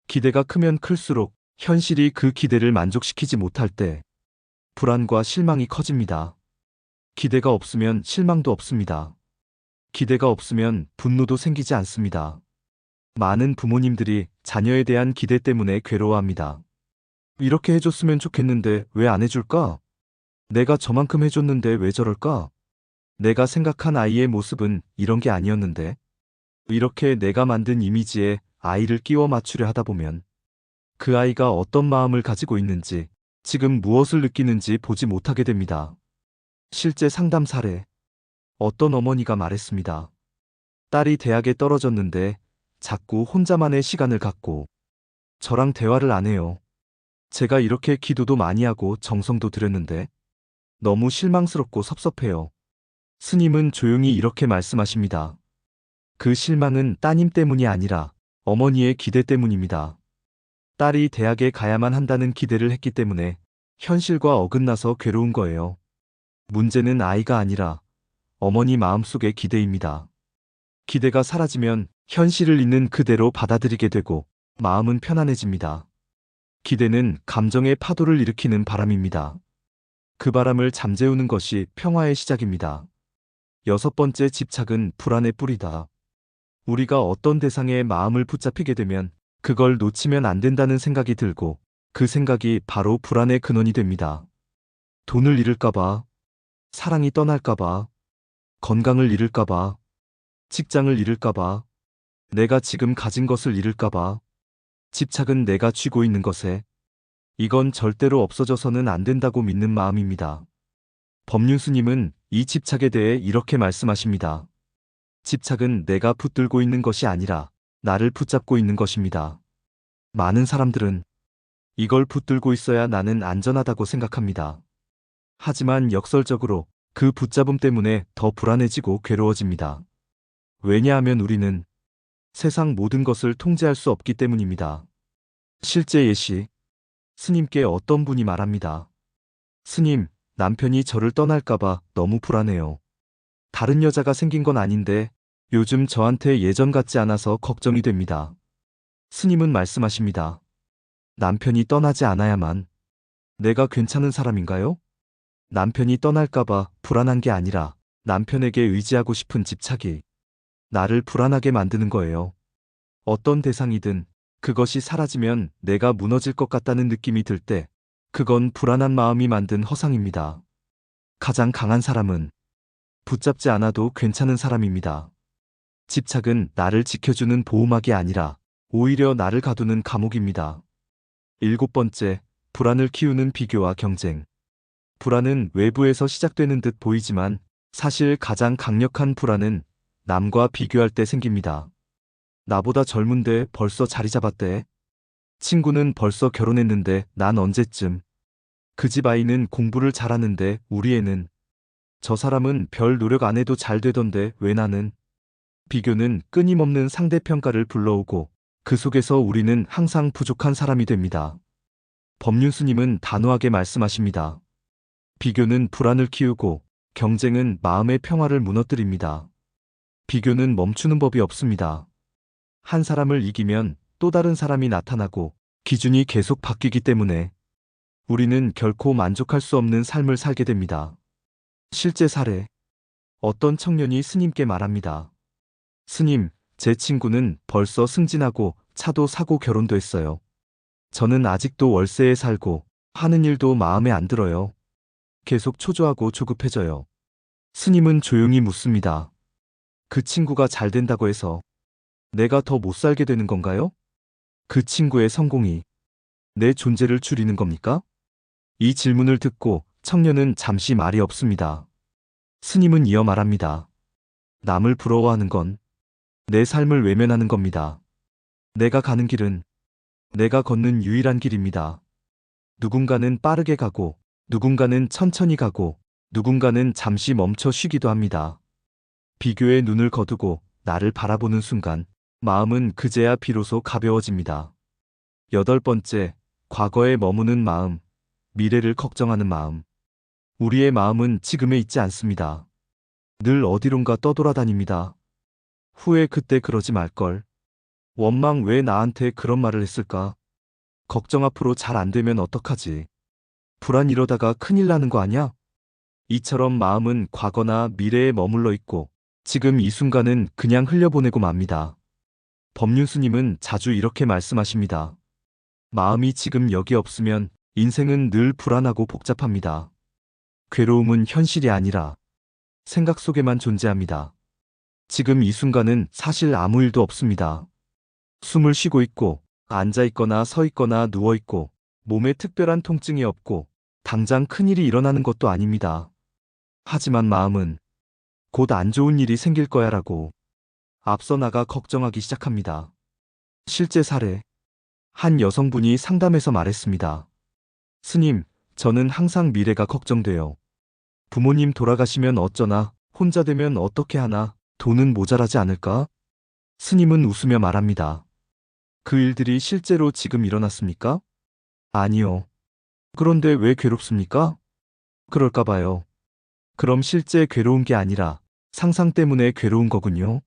기대가 크면 클수록 현실이 그 기대를 만족시키지 못할 때 불안과 실망이 커집니다. 기대가 없으면 실망도 없습니다. 기대가 없으면 분노도 생기지 않습니다. 많은 부모님들이 자녀에 대한 기대 때문에 괴로워합니다. 이렇게 해줬으면 좋겠는데 왜 안 해줄까? 내가 저만큼 해줬는데 왜 저럴까? 내가 생각한 아이의 모습은 이런 게 아니었는데. 이렇게 내가 만든 이미지에 아이를 끼워 맞추려 하다 보면 그 아이가 어떤 마음을 가지고 있는지, 지금 무엇을 느끼는지 보지 못하게 됩니다. 실제 상담 사례. 어떤 어머니가 말했습니다. 딸이 대학에 떨어졌는데 자꾸 혼자만의 시간을 갖고 저랑 대화를 안 해요. 제가 이렇게 기도도 많이 하고 정성도 들였는데 너무 실망스럽고 섭섭해요. 스님은 조용히 이렇게 말씀하십니다. 그 실망은 따님 때문이 아니라 어머니의 기대 때문입니다. 딸이 대학에 가야만 한다는 기대를 했기 때문에 현실과 어긋나서 괴로운 거예요. 문제는 아이가 아니라 어머니 마음속의 기대입니다. 기대가 사라지면 현실을 있는 그대로 받아들이게 되고 마음은 편안해집니다. 기대는 감정의 파도를 일으키는 바람입니다. 그 바람을 잠재우는 것이 평화의 시작입니다. 여섯 번째, 집착은 불안의 뿌리다. 우리가 어떤 대상에 마음을 붙잡히게 되면 그걸 놓치면 안 된다는 생각이 들고 그 생각이 바로 불안의 근원이 됩니다. 돈을 잃을까봐, 사랑이 떠날까봐, 건강을 잃을까봐, 직장을 잃을까봐, 내가 지금 가진 것을 잃을까봐. 집착은 내가 쥐고 있는 것에 이건 절대로 없어져서는 안 된다고 믿는 마음입니다. 법륜스님은 이 집착에 대해 이렇게 말씀하십니다. 집착은 내가 붙들고 있는 것이 아니라 나를 붙잡고 있는 것입니다. 많은 사람들은 이걸 붙들고 있어야 나는 안전하다고 생각합니다. 하지만 역설적으로 그 붙잡음 때문에 더 불안해지고 괴로워집니다. 왜냐하면 우리는 세상 모든 것을 통제할 수 없기 때문입니다. 실제 예시, 스님께 어떤 분이 말합니다. 스님, 남편이 저를 떠날까봐 너무 불안해요. 다른 여자가 생긴 건 아닌데 요즘 저한테 예전 같지 않아서 걱정이 됩니다. 스님은 말씀하십니다. 남편이 떠나지 않아야만 내가 괜찮은 사람인가요? 남편이 떠날까봐 불안한 게 아니라 남편에게 의지하고 싶은 집착이 나를 불안하게 만드는 거예요. 어떤 대상이든 그것이 사라지면 내가 무너질 것 같다는 느낌이 들 때 그건 불안한 마음이 만든 허상입니다. 가장 강한 사람은 붙잡지 않아도 괜찮은 사람입니다. 집착은 나를 지켜주는 보호막이 아니라 오히려 나를 가두는 감옥입니다. 일곱 번째, 불안을 키우는 비교와 경쟁. 불안은 외부에서 시작되는 듯 보이지만 사실 가장 강력한 불안은 남과 비교할 때 생깁니다. 나보다 젊은데 벌써 자리 잡았대. 친구는 벌써 결혼했는데 난 언제쯤. 그 집 아이는 공부를 잘하는데 우리 애는. 저 사람은 별 노력 안 해도 잘 되던데 왜 나는. 비교는 끊임없는 상대평가를 불러오고 그 속에서 우리는 항상 부족한 사람이 됩니다. 법륜스님은 단호하게 말씀하십니다. 비교는 불안을 키우고 경쟁은 마음의 평화를 무너뜨립니다. 비교는 멈추는 법이 없습니다. 한 사람을 이기면 또 다른 사람이 나타나고 기준이 계속 바뀌기 때문에 우리는 결코 만족할 수 없는 삶을 살게 됩니다. 실제 사례. 어떤 청년이 스님께 말합니다. 스님, 제 친구는 벌써 승진하고 차도 사고 결혼도 했어요. 저는 아직도 월세에 살고 하는 일도 마음에 안 들어요. 계속 초조하고 조급해져요. 스님은 조용히 묻습니다. 그 친구가 잘 된다고 해서 내가 더 못 살게 되는 건가요? 그 친구의 성공이 내 존재를 줄이는 겁니까? 이 질문을 듣고 청년은 잠시 말이 없습니다. 스님은 이어 말합니다. 남을 부러워하는 건 내 삶을 외면하는 겁니다. 내가 가는 길은 내가 걷는 유일한 길입니다. 누군가는 빠르게 가고, 누군가는 천천히 가고, 누군가는 잠시 멈춰 쉬기도 합니다. 비교의 눈을 거두고 나를 바라보는 순간 마음은 그제야 비로소 가벼워집니다. 여덟 번째, 과거에 머무는 마음, 미래를 걱정하는 마음. 우리의 마음은 지금에 있지 않습니다. 늘 어디론가 떠돌아다닙니다. 후회 그때 그러지 말걸. 원망 왜 나한테 그런 말을 했을까? 걱정 앞으로 잘 안 되면 어떡하지? 불안 이러다가 큰일 나는 거 아냐? 이처럼 마음은 과거나 미래에 머물러 있고 지금 이 순간은 그냥 흘려보내고 맙니다. 법륜스님은 자주 이렇게 말씀하십니다. 마음이 지금 여기 없으면 인생은 늘 불안하고 복잡합니다. 괴로움은 현실이 아니라 생각 속에만 존재합니다. 지금 이 순간은 사실 아무 일도 없습니다. 숨을 쉬고 있고, 앉아있거나 서있거나 누워있고, 몸에 특별한 통증이 없고, 당장 큰일이 일어나는 것도 아닙니다. 하지만 마음은 곧 안 좋은 일이 생길 거야 라고 앞서 나가 걱정하기 시작합니다. 실제 사례. 한 여성분이 상담에서 말했습니다. 스님, 저는 항상 미래가 걱정돼요. 부모님 돌아가시면 어쩌나, 혼자 되면 어떻게 하나, 돈은 모자라지 않을까? 스님은 웃으며 말합니다. 그 일들이 실제로 지금 일어났습니까? 아니요. 그런데 왜 괴롭습니까? 그럴까 봐요. 그럼 실제 괴로운 게 아니라 상상 때문에 괴로운 거군요.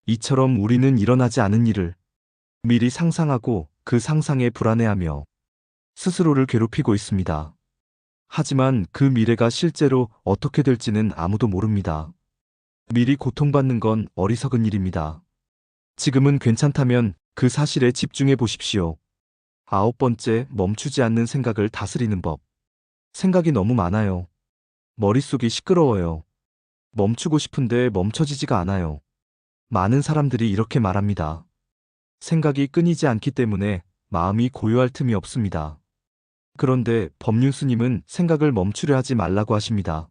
이처럼 우리는 일어나지 않은 일을 미리 상상하고 그 상상에 불안해하며 스스로를 괴롭히고 있습니다. 하지만 그 미래가 실제로 어떻게 될지는 아무도 모릅니다. 미리 고통받는 건 어리석은 일입니다. 지금은 괜찮다면 그 사실에 집중해 보십시오. 9번째, 멈추지 않는 생각을 다스리는 법. 생각이 너무 많아요. 머릿속이 시끄러워요. 멈추고 싶은데 멈춰지지가 않아요. 많은 사람들이 이렇게 말합니다. 생각이 끊이지 않기 때문에 마음이 고요할 틈이 없습니다. 그런데 법륜스님은 생각을 멈추려 하지 말라고 하십니다.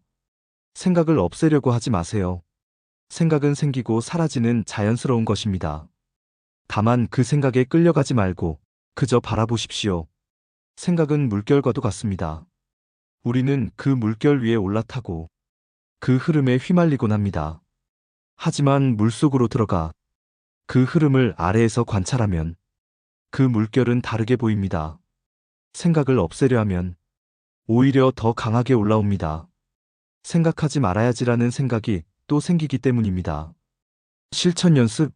생각을 없애려고 하지 마세요. 생각은 생기고 사라지는 자연스러운 것입니다. 다만 그 생각에 끌려가지 말고 그저 바라보십시오. 생각은 물결과도 같습니다. 우리는 그 물결 위에 올라타고 그 흐름에 휘말리곤 합니다. 하지만 물속으로 들어가 그 흐름을 아래에서 관찰하면 그 물결은 다르게 보입니다. 생각을 없애려 하면 오히려 더 강하게 올라옵니다. 생각하지 말아야지라는 생각이 또 생기기 때문입니다. 실천 연습.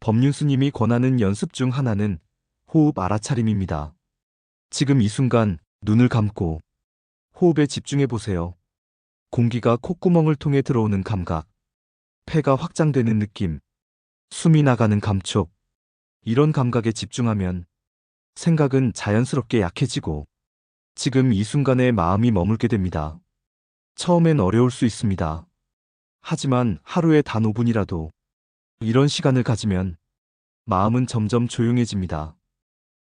법륜스님이 권하는 연습 중 하나는 호흡 알아차림입니다. 지금 이 순간 눈을 감고 호흡에 집중해 보세요. 공기가 콧구멍을 통해 들어오는 감각, 폐가 확장되는 느낌, 숨이 나가는 감촉. 이런 감각에 집중하면 생각은 자연스럽게 약해지고 지금 이 순간에 마음이 머물게 됩니다. 처음엔 어려울 수 있습니다. 하지만 하루에 단 5분이라도 이런 시간을 가지면 마음은 점점 조용해집니다.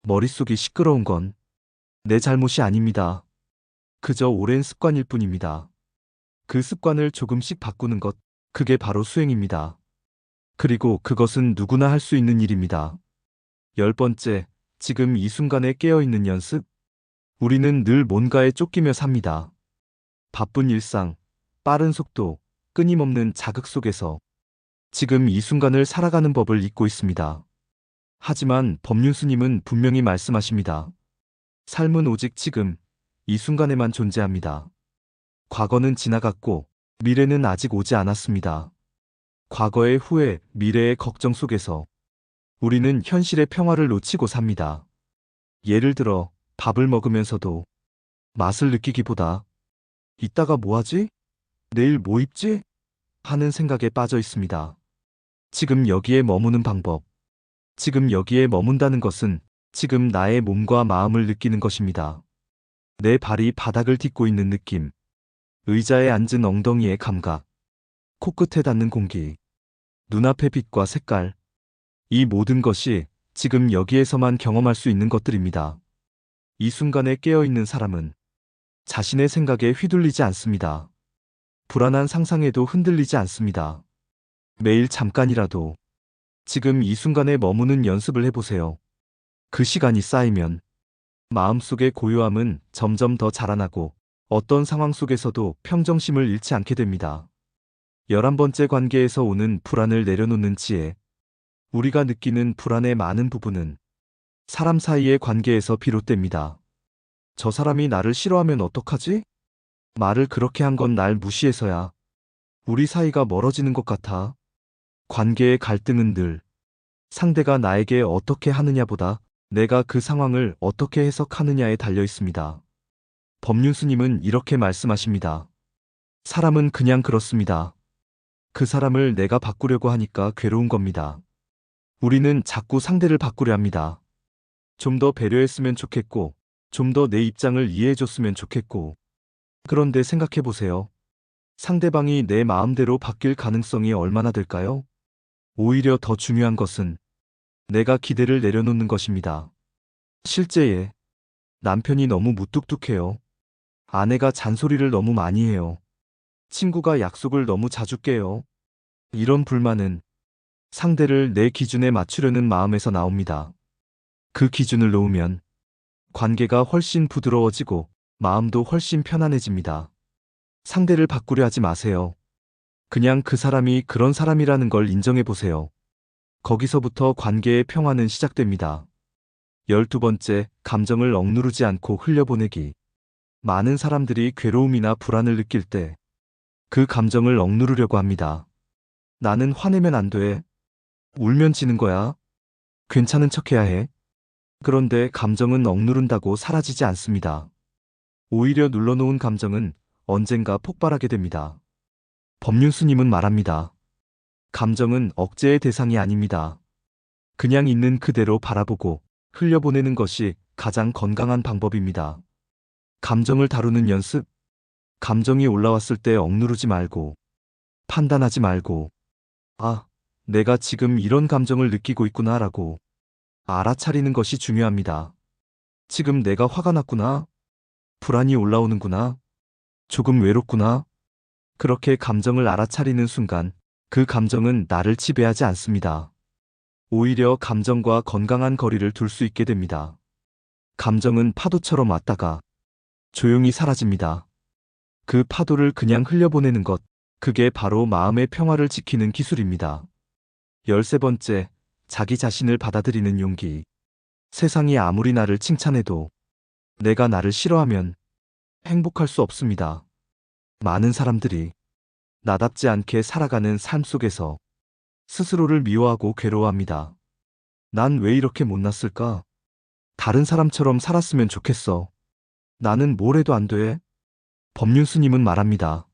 머릿속이 시끄러운 건 내 잘못이 아닙니다. 그저 오랜 습관일 뿐입니다. 그 습관을 조금씩 바꾸는 것, 그게 바로 수행입니다. 그리고 그것은 누구나 할 수 있는 일입니다. 10번째, 지금 이 순간에 깨어있는 연습. 우리는 늘 뭔가에 쫓기며 삽니다. 바쁜 일상, 빠른 속도, 끊임없는 자극 속에서 지금 이 순간을 살아가는 법을 잊고 있습니다. 하지만 법륜스님은 분명히 말씀하십니다. 삶은 오직 지금, 이 순간에만 존재합니다. 과거는 지나갔고 미래는 아직 오지 않았습니다. 과거의 후회, 미래의 걱정 속에서 우리는 현실의 평화를 놓치고 삽니다. 예를 들어 밥을 먹으면서도 맛을 느끼기보다 이따가 뭐 하지? 내일 뭐 입지? 하는 생각에 빠져 있습니다. 지금 여기에 머무는 방법. 지금 여기에 머문다는 것은 지금 나의 몸과 마음을 느끼는 것입니다. 내 발이 바닥을 딛고 있는 느낌, 의자에 앉은 엉덩이의 감각, 코끝에 닿는 공기, 눈앞의 빛과 색깔. 이 모든 것이 지금 여기에서만 경험할 수 있는 것들입니다. 이 순간에 깨어있는 사람은 자신의 생각에 휘둘리지 않습니다. 불안한 상상에도 흔들리지 않습니다. 매일 잠깐이라도 지금 이 순간에 머무는 연습을 해보세요. 그 시간이 쌓이면 마음속의 고요함은 점점 더 자라나고 어떤 상황 속에서도 평정심을 잃지 않게 됩니다. 11번째, 관계에서 오는 불안을 내려놓는 지혜. 우리가 느끼는 불안의 많은 부분은 사람 사이의 관계에서 비롯됩니다. 저 사람이 나를 싫어하면 어떡하지? 말을 그렇게 한 건 날 무시해서야. 우리 사이가 멀어지는 것 같아. 관계의 갈등은 늘 상대가 나에게 어떻게 하느냐보다 내가 그 상황을 어떻게 해석하느냐에 달려 있습니다. 법륜스님은 이렇게 말씀하십니다. 사람은 그냥 그렇습니다. 그 사람을 내가 바꾸려고 하니까 괴로운 겁니다. 우리는 자꾸 상대를 바꾸려 합니다. 좀 더 배려했으면 좋겠고, 좀 더 내 입장을 이해해줬으면 좋겠고. 그런데 생각해보세요. 상대방이 내 마음대로 바뀔 가능성이 얼마나 될까요? 오히려 더 중요한 것은 내가 기대를 내려놓는 것입니다. 실제에 남편이 너무 무뚝뚝해요. 아내가 잔소리를 너무 많이 해요. 친구가 약속을 너무 자주 깨요. 이런 불만은 상대를 내 기준에 맞추려는 마음에서 나옵니다. 그 기준을 놓으면 관계가 훨씬 부드러워지고 마음도 훨씬 편안해집니다. 상대를 바꾸려 하지 마세요. 그냥 그 사람이 그런 사람이라는 걸 인정해 보세요. 거기서부터 관계의 평화는 시작됩니다. 12번째, 감정을 억누르지 않고 흘려보내기. 많은 사람들이 괴로움이나 불안을 느낄 때 그 감정을 억누르려고 합니다. 나는 화내면 안 돼. 울면 지는 거야. 괜찮은 척 해야 해. 그런데 감정은 억누른다고 사라지지 않습니다. 오히려 눌러놓은 감정은 언젠가 폭발하게 됩니다. 법륜스님은 말합니다. 감정은 억제의 대상이 아닙니다. 그냥 있는 그대로 바라보고 흘려보내는 것이 가장 건강한 방법입니다. 감정을 다루는 연습. 감정이 올라왔을 때 억누르지 말고, 판단하지 말고, 아, 내가 지금 이런 감정을 느끼고 있구나라고 알아차리는 것이 중요합니다. 지금 내가 화가 났구나. 불안이 올라오는구나. 조금 외롭구나. 그렇게 감정을 알아차리는 순간 그 감정은 나를 지배하지 않습니다. 오히려 감정과 건강한 거리를 둘 수 있게 됩니다. 감정은 파도처럼 왔다가 조용히 사라집니다. 그 파도를 그냥 흘려보내는 것, 그게 바로 마음의 평화를 지키는 기술입니다. 13번째, 자기 자신을 받아들이는 용기. 세상이 아무리 나를 칭찬해도 내가 나를 싫어하면 행복할 수 없습니다. 많은 사람들이 나답지 않게 살아가는 삶 속에서 스스로를 미워하고 괴로워합니다. 난 왜 이렇게 못났을까? 다른 사람처럼 살았으면 좋겠어. 나는 뭘 해도 안 돼. 법륜스님은 말합니다.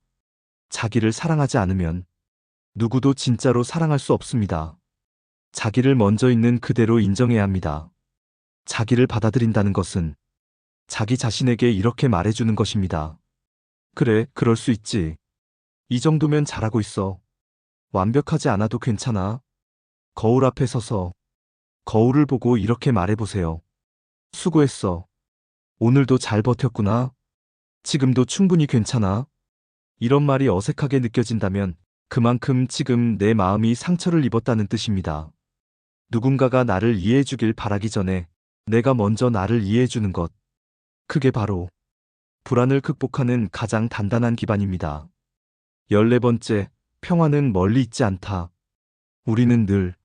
자기를 사랑하지 않으면 누구도 진짜로 사랑할 수 없습니다. 자기를 먼저 있는 그대로 인정해야 합니다. 자기를 받아들인다는 것은 자기 자신에게 이렇게 말해주는 것입니다. 그래, 그럴 수 있지. 이 정도면 잘하고 있어. 완벽하지 않아도 괜찮아. 거울 앞에 서서 거울을 보고 이렇게 말해보세요. 수고했어. 오늘도 잘 버텼구나. 지금도 충분히 괜찮아. 이런 말이 어색하게 느껴진다면 그만큼 지금 내 마음이 상처를 입었다는 뜻입니다. 누군가가 나를 이해해주길 바라기 전에 내가 먼저 나를 이해해주는 것. 그게 바로 불안을 극복하는 가장 단단한 기반입니다. 14번째, 평화는 멀리 있지 않다. 우리는 늘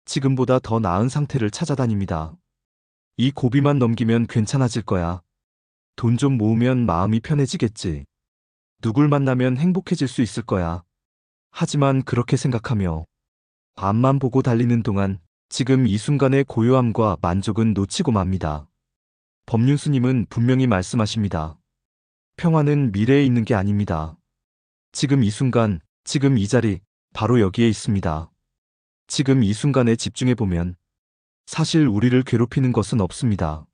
지금보다 더 나은 상태를 찾아다닙니다. 이 고비만 넘기면 괜찮아질 거야. 돈 좀 모으면 마음이 편해지겠지. 누굴 만나면 행복해질 수 있을 거야. 하지만 그렇게 생각하며 앞만 보고 달리는 동안 지금 이 순간의 고요함과 만족은 놓치고 맙니다. 법륜스님은 분명히 말씀하십니다. 평화는 미래에 있는 게 아닙니다. 지금 이 순간, 지금 이 자리, 바로 여기에 있습니다. 지금 이 순간에 집중해보면 사실 우리를 괴롭히는 것은 없습니다.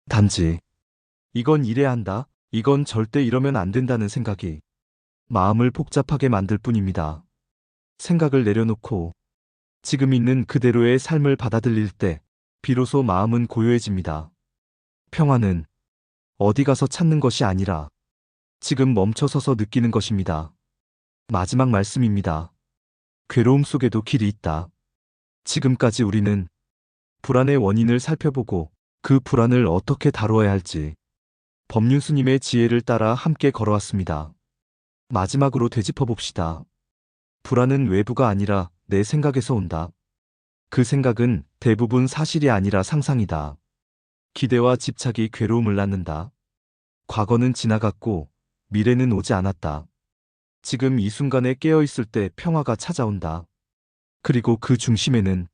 단지 이건 이래야 한다, 이건 절대 이러면 안 된다는 생각이 마음을 복잡하게 만들 뿐입니다. 생각을 내려놓고 지금 있는 그대로의 삶을 받아들일 때 비로소 마음은 고요해집니다. 평화는 어디 가서 찾는 것이 아니라 지금 멈춰서서 느끼는 것입니다. 마지막 말씀입니다. 괴로움 속에도 길이 있다. 지금까지 우리는 불안의 원인을 살펴보고 그 불안을 어떻게 다루어야 할지 법륜스님의 지혜를 따라 함께 걸어왔습니다. 마지막으로 되짚어 봅시다. 불안은 외부가 아니라 내 생각에서 온다. 그 생각은 대부분 사실이 아니라 상상이다. 기대와 집착이 괴로움을 낳는다. 과거는 지나갔고 미래는 오지 않았다. 지금 이 순간에 깨어있을 때 평화가 찾아온다. 그리고 그 중심에는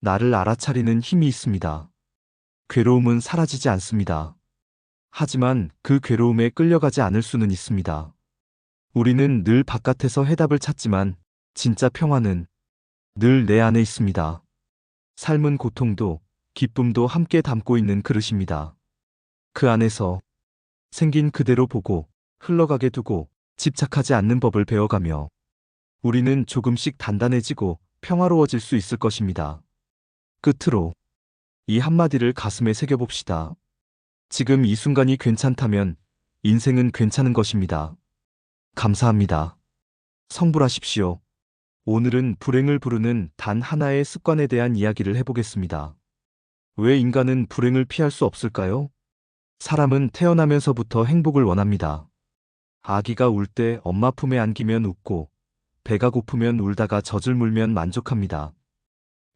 나를 알아차리는 힘이 있습니다. 괴로움은 사라지지 않습니다. 하지만 그 괴로움에 끌려가지 않을 수는 있습니다. 우리는 늘 바깥에서 해답을 찾지만 진짜 평화는 늘 내 안에 있습니다. 삶은 고통도 기쁨도 함께 담고 있는 그릇입니다. 그 안에서 생긴 그대로 보고 흘러가게 두고 집착하지 않는 법을 배워가며 우리는 조금씩 단단해지고 평화로워질 수 있을 것입니다. 끝으로 이 한마디를 가슴에 새겨봅시다. 지금 이 순간이 괜찮다면 인생은 괜찮은 것입니다. 감사합니다. 성불하십시오. 오늘은 불행을 부르는 단 하나의 습관에 대한 이야기를 해보겠습니다. 왜 인간은 불행을 피할 수 없을까요? 사람은 태어나면서부터 행복을 원합니다. 아기가 울 때 엄마 품에 안기면 웃고, 배가 고프면 울다가 젖을 물면 만족합니다.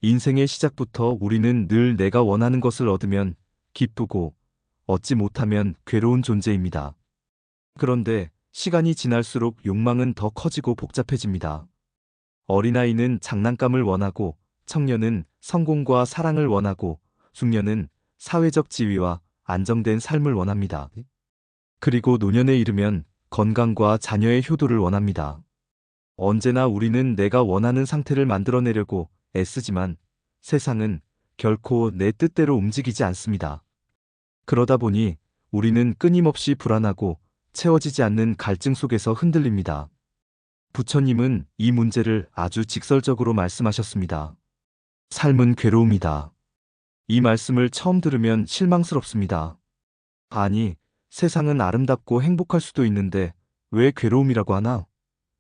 인생의 시작부터 우리는 늘 내가 원하는 것을 얻으면 기쁘고, 얻지 못하면 괴로운 존재입니다. 그런데 시간이 지날수록 욕망은 더 커지고 복잡해집니다. 어린아이는 장난감을 원하고, 청년은 성공과 사랑을 원하고, 중년은 사회적 지위와 안정된 삶을 원합니다. 그리고 노년에 이르면 건강과 자녀의 효도를 원합니다. 언제나 우리는 내가 원하는 상태를 만들어내려고 애쓰지만 세상은 결코 내 뜻대로 움직이지 않습니다. 그러다 보니 우리는 끊임없이 불안하고 채워지지 않는 갈증 속에서 흔들립니다. 부처님은 이 문제를 아주 직설적으로 말씀하셨습니다. 삶은 괴로움이다. 이 말씀을 처음 들으면 실망스럽습니다. 아니, 세상은 아름답고 행복할 수도 있는데 왜 괴로움이라고 하나?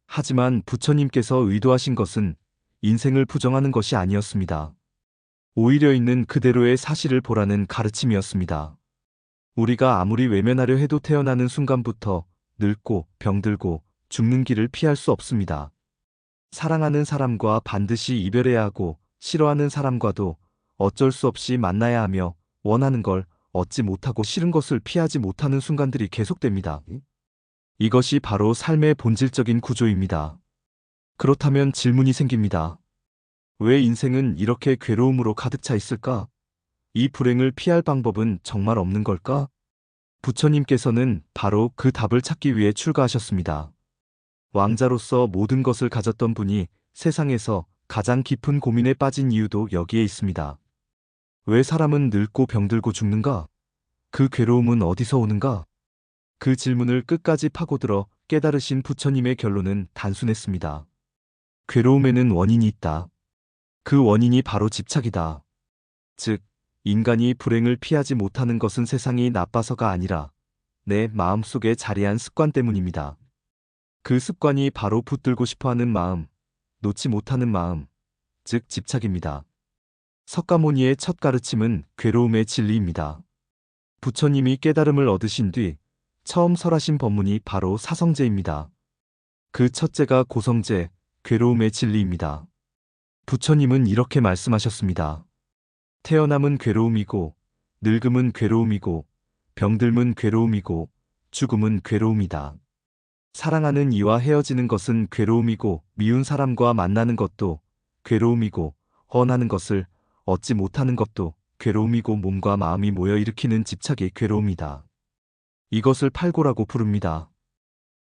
하지만 부처님께서 의도하신 것은 인생을 부정하는 것이 아니었습니다. 오히려 있는 그대로의 사실을 보라는 가르침이었습니다. 우리가 아무리 외면하려 해도 태어나는 순간부터 늙고 병들고 죽는 길을 피할 수 없습니다. 사랑하는 사람과 반드시 이별해야 하고 싫어하는 사람과도 어쩔 수 없이 만나야 하며 원하는 걸 얻지 못하고 싫은 것을 피하지 못하는 순간들이 계속됩니다. 이것이 바로 삶의 본질적인 구조입니다. 그렇다면 질문이 생깁니다. 왜 인생은 이렇게 괴로움으로 가득 차 있을까? 이 불행을 피할 방법은 정말 없는 걸까? 부처님께서는 바로 그 답을 찾기 위해 출가하셨습니다. 왕자로서 모든 것을 가졌던 분이 세상에서 가장 깊은 고민에 빠진 이유도 여기에 있습니다. 왜 사람은 늙고 병들고 죽는가? 그 괴로움은 어디서 오는가? 그 질문을 끝까지 파고들어 깨달으신 부처님의 결론은 단순했습니다. 괴로움에는 원인이 있다. 그 원인이 바로 집착이다. 즉, 인간이 불행을 피하지 못하는 것은 세상이 나빠서가 아니라 내 마음속에 자리한 습관 때문입니다. 그 습관이 바로 붙들고 싶어하는 마음, 놓지 못하는 마음, 즉 집착입니다. 석가모니의 첫 가르침은 괴로움의 진리입니다. 부처님이 깨달음을 얻으신 뒤 처음 설하신 법문이 바로 사성제입니다. 그 첫째가 고성제, 괴로움의 진리입니다. 부처님은 이렇게 말씀하셨습니다. 태어남은 괴로움이고, 늙음은 괴로움이고, 병들면 괴로움이고, 죽음은 괴로움이다. 사랑하는 이와 헤어지는 것은 괴로움이고, 미운 사람과 만나는 것도 괴로움이고, 원하는 것을 얻지 못하는 것도 괴로움이고, 몸과 마음이 모여 일으키는 집착이 괴로움이다. 이것을 팔고라고 부릅니다.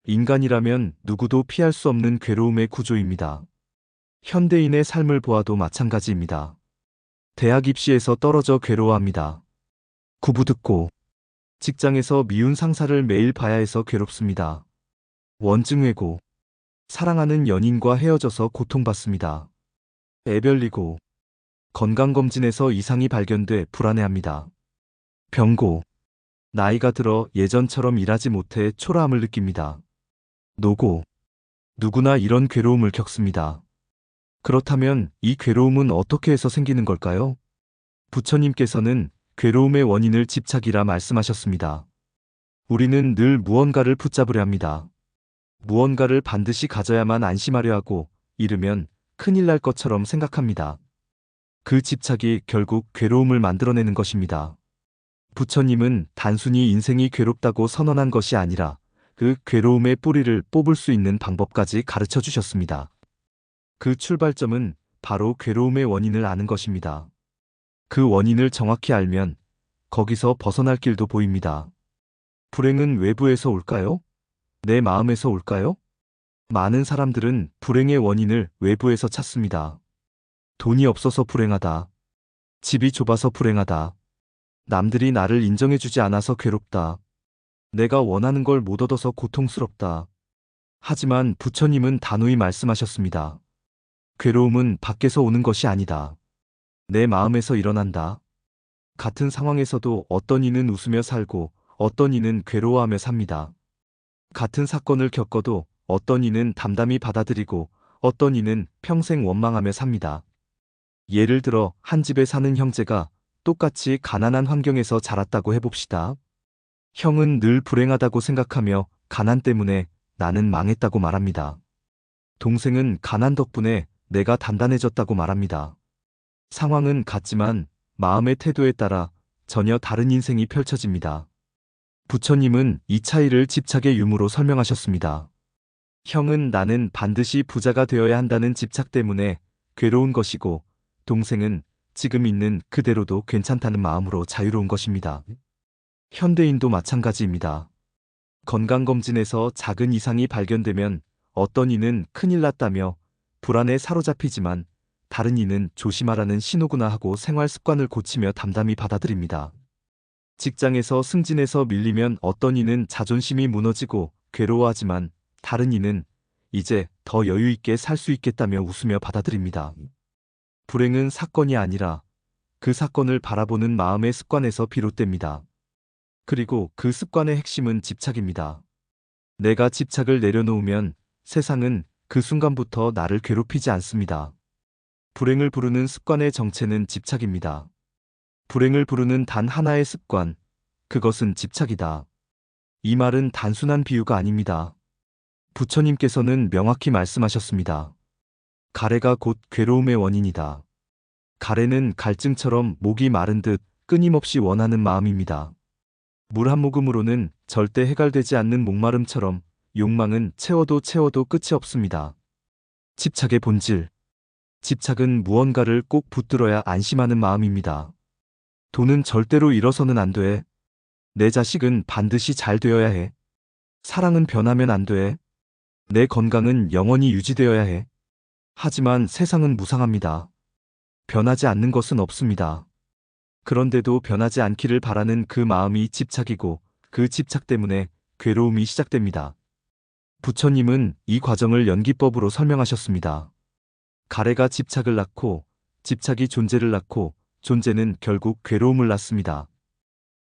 인간이라면 누구도 피할 수 없는 괴로움의 구조입니다. 현대인의 삶을 보아도 마찬가지입니다. 대학 입시에서 떨어져 괴로워합니다. 구부 듣고, 직장에서 미운 상사를 매일 봐야 해서 괴롭습니다. 원증외고, 사랑하는 연인과 헤어져서 고통받습니다. 애별리고, 건강검진에서 이상이 발견돼 불안해합니다. 병고, 나이가 들어 예전처럼 일하지 못해 초라함을 느낍니다. 노고, 누구나 이런 괴로움을 겪습니다. 그렇다면 이 괴로움은 어떻게 해서 생기는 걸까요? 부처님께서는 괴로움의 원인을 집착이라 말씀하셨습니다. 우리는 늘 무언가를 붙잡으려 합니다. 무언가를 반드시 가져야만 안심하려 하고 이르면 큰일 날 것처럼 생각합니다. 그 집착이 결국 괴로움을 만들어내는 것입니다. 부처님은 단순히 인생이 괴롭다고 선언한 것이 아니라 그 괴로움의 뿌리를 뽑을 수 있는 방법까지 가르쳐 주셨습니다. 그 출발점은 바로 괴로움의 원인을 아는 것입니다. 그 원인을 정확히 알면 거기서 벗어날 길도 보입니다. 불행은 외부에서 올까요? 내 마음에서 올까요? 많은 사람들은 불행의 원인을 외부에서 찾습니다. 돈이 없어서 불행하다. 집이 좁아서 불행하다. 남들이 나를 인정해주지 않아서 괴롭다. 내가 원하는 걸 못 얻어서 고통스럽다. 하지만 부처님은 단호히 말씀하셨습니다. 괴로움은 밖에서 오는 것이 아니다. 내 마음에서 일어난다. 같은 상황에서도 어떤 이는 웃으며 살고 어떤 이는 괴로워하며 삽니다. 같은 사건을 겪어도 어떤 이는 담담히 받아들이고 어떤 이는 평생 원망하며 삽니다. 예를 들어 한 집에 사는 형제가 똑같이 가난한 환경에서 자랐다고 해봅시다. 형은 늘 불행하다고 생각하며 가난 때문에 나는 망했다고 말합니다. 동생은 가난 덕분에 내가 단단해졌다고 말합니다. 상황은 같지만 마음의 태도에 따라 전혀 다른 인생이 펼쳐집니다. 부처님은 이 차이를 집착의 유무로 설명하셨습니다. 형은 나는 반드시 부자가 되어야 한다는 집착 때문에 괴로운 것이고, 동생은 지금 있는 그대로도 괜찮다는 마음으로 자유로운 것입니다. 현대인도 마찬가지입니다. 건강검진에서 작은 이상이 발견되면 어떤 이는 큰일 났다며 불안에 사로잡히지만, 다른 이는 조심하라는 신호구나 하고 생활 습관을 고치며 담담히 받아들입니다. 직장에서 승진해서 밀리면 어떤 이는 자존심이 무너지고 괴로워하지만, 다른 이는 이제 더 여유 있게 살 수 있겠다며 웃으며 받아들입니다. 불행은 사건이 아니라 그 사건을 바라보는 마음의 습관에서 비롯됩니다. 그리고 그 습관의 핵심은 집착입니다. 내가 집착을 내려놓으면 세상은 그 순간부터 나를 괴롭히지 않습니다. 불행을 부르는 습관의 정체는 집착입니다. 불행을 부르는 단 하나의 습관, 그것은 집착이다. 이 말은 단순한 비유가 아닙니다. 부처님께서는 명확히 말씀하셨습니다. 가래가 곧 괴로움의 원인이다. 가래는 갈증처럼 목이 마른 듯 끊임없이 원하는 마음입니다. 물 한 모금으로는 절대 해결되지 않는 목마름처럼 욕망은 채워도 끝이 없습니다. 집착의 본질. 집착은 무언가를 꼭 붙들어야 안심하는 마음입니다. 돈은 절대로 잃어서는 안 돼. 내 자식은 반드시 잘 되어야 해. 사랑은 변하면 안 돼. 내 건강은 영원히 유지되어야 해. 하지만 세상은 무상합니다. 변하지 않는 것은 없습니다. 그런데도 변하지 않기를 바라는 그 마음이 집착이고, 그 집착 때문에 괴로움이 시작됩니다. 부처님은 이 과정을 연기법으로 설명하셨습니다. 가래가 집착을 낳고, 집착이 존재를 낳고, 존재는 결국 괴로움을 낳습니다.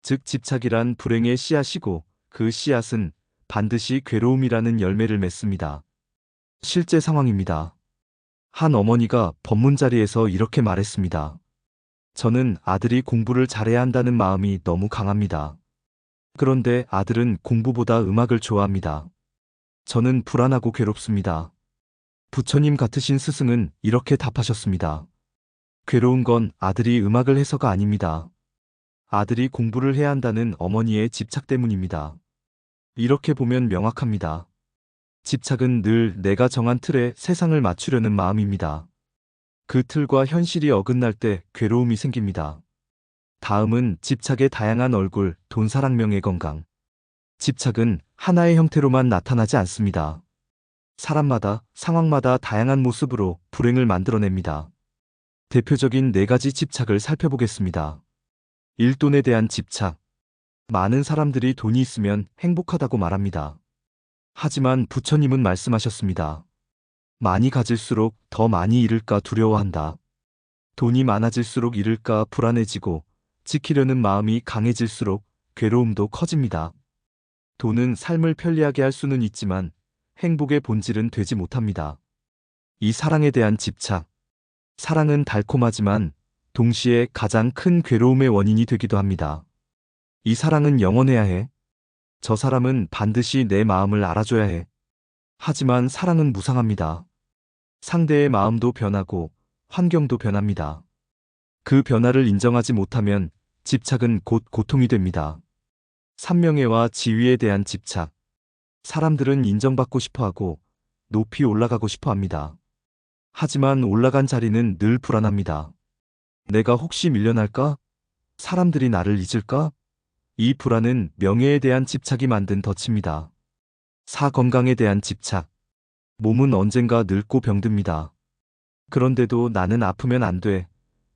즉 집착이란 불행의 씨앗이고, 그 씨앗은 반드시 괴로움이라는 열매를 맺습니다. 실제 상황입니다. 한 어머니가 법문 자리에서 이렇게 말했습니다. 저는 아들이 공부를 잘해야 한다는 마음이 너무 강합니다. 그런데 아들은 공부보다 음악을 좋아합니다. 저는 불안하고 괴롭습니다. 부처님 같으신 스승은 이렇게 답하셨습니다. 괴로운 건 아들이 음악을 해서가 아닙니다. 아들이 공부를 해야 한다는 어머니의 집착 때문입니다. 이렇게 보면 명확합니다. 집착은 늘 내가 정한 틀에 세상을 맞추려는 마음입니다. 그 틀과 현실이 어긋날 때 괴로움이 생깁니다. 다음은 집착의 다양한 얼굴, 돈, 사랑, 명예, 건강. 집착은 하나의 형태로만 나타나지 않습니다. 사람마다, 상황마다 다양한 모습으로 불행을 만들어냅니다. 대표적인 4가지 집착을 살펴보겠습니다. 1. 돈에 대한 집착. 많은 사람들이 돈이 있으면 행복하다고 말합니다. 하지만 부처님은 말씀하셨습니다. 많이 가질수록 더 많이 잃을까 두려워한다. 돈이 많아질수록 잃을까 불안해지고, 지키려는 마음이 강해질수록 괴로움도 커집니다. 돈은 삶을 편리하게 할 수는 있지만 행복의 본질은 되지 못합니다. 이 사랑에 대한 집착. 사랑은 달콤하지만 동시에 가장 큰 괴로움의 원인이 되기도 합니다. 이 사랑은 영원해야 해. 저 사람은 반드시 내 마음을 알아줘야 해. 하지만 사랑은 무상합니다. 상대의 마음도 변하고 환경도 변합니다. 그 변화를 인정하지 못하면 집착은 곧 고통이 됩니다. 삼명예와 지위에 대한 집착. 사람들은 인정받고 싶어하고 높이 올라가고 싶어합니다. 하지만 올라간 자리는 늘 불안합니다. 내가 혹시 밀려날까? 사람들이 나를 잊을까? 이 불안은 명예에 대한 집착이 만든 덫입니다. 4. 건강에 대한 집착. 몸은 언젠가 늙고 병듭니다. 그런데도 나는 아프면 안 돼.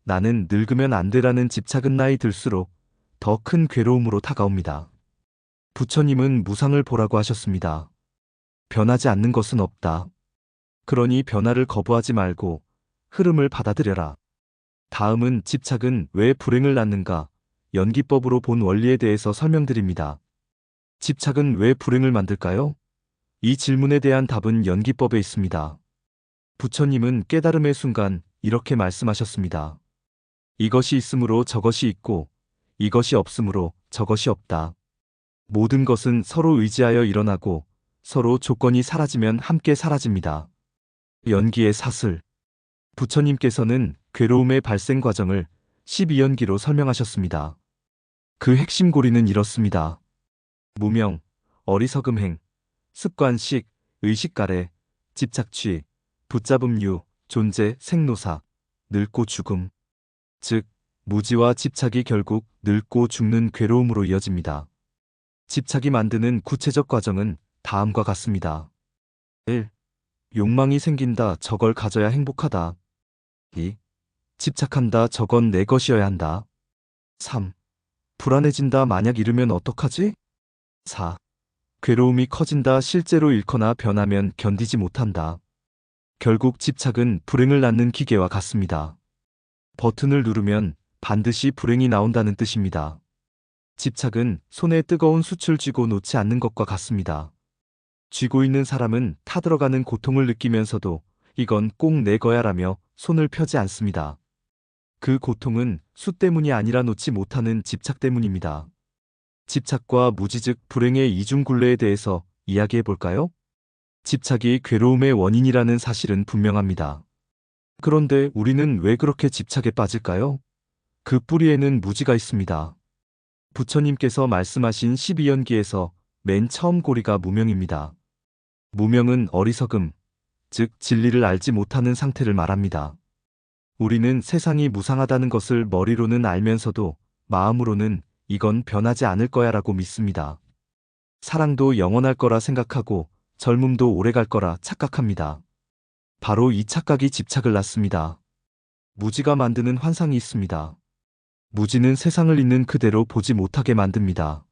나는 늙으면 안 돼라는 집착은 나이 들수록 더 큰 괴로움으로 다가옵니다. 부처님은 무상을 보라고 하셨습니다. 변하지 않는 것은 없다. 그러니 변화를 거부하지 말고 흐름을 받아들여라. 다음은 집착은 왜 불행을 낳는가? 연기법으로 본 원리에 대해서 설명드립니다. 집착은 왜 불행을 만들까요? 이 질문에 대한 답은 연기법에 있습니다. 부처님은 깨달음의 순간 이렇게 말씀하셨습니다. 이것이 있으므로 저것이 있고 이것이 없으므로 저것이 없다. 모든 것은 서로 의지하여 일어나고 서로 조건이 사라지면 함께 사라집니다. 연기의 사슬. 부처님께서는 괴로움의 발생 과정을 12연기로 설명하셨습니다. 그 핵심 고리는 이렇습니다. 무명, 어리석음행, 습관식, 의식가래, 집착취, 붙잡음유, 존재, 생로사, 늙고 죽음. 즉, 무지와 집착이 결국 늙고 죽는 괴로움으로 이어집니다. 집착이 만드는 구체적 과정은 다음과 같습니다. 1. 욕망이 생긴다. 저걸 가져야 행복하다. 2. 집착한다. 저건 내 것이어야 한다. 3. 불안해진다. 만약 잃으면 어떡하지? 4. 괴로움이 커진다. 실제로 잃거나 변하면 견디지 못한다. 결국 집착은 불행을 낳는 기계와 같습니다. 버튼을 누르면 반드시 불행이 나온다는 뜻입니다. 집착은 손에 뜨거운 숯을 쥐고 놓지 않는 것과 같습니다. 쥐고 있는 사람은 타들어가는 고통을 느끼면서도 이건 꼭 내 거야라며 손을 펴지 않습니다. 그 고통은 숯 때문이 아니라 놓지 못하는 집착 때문입니다. 집착과 무지 즉 불행의 이중굴레에 대해서 이야기해 볼까요? 집착이 괴로움의 원인이라는 사실은 분명합니다. 그런데 우리는 왜 그렇게 집착에 빠질까요? 그 뿌리에는 무지가 있습니다. 부처님께서 말씀하신 12연기에서 맨 처음 고리가 무명입니다. 무명은 어리석음, 즉 진리를 알지 못하는 상태를 말합니다. 우리는 세상이 무상하다는 것을 머리로는 알면서도 마음으로는 이건 변하지 않을 거야라고 믿습니다. 사랑도 영원할 거라 생각하고 젊음도 오래갈 거라 착각합니다. 바로 이 착각이 집착을 낳습니다. 무지가 만드는 환상이 있습니다. 무지는 세상을 있는 그대로 보지 못하게 만듭니다.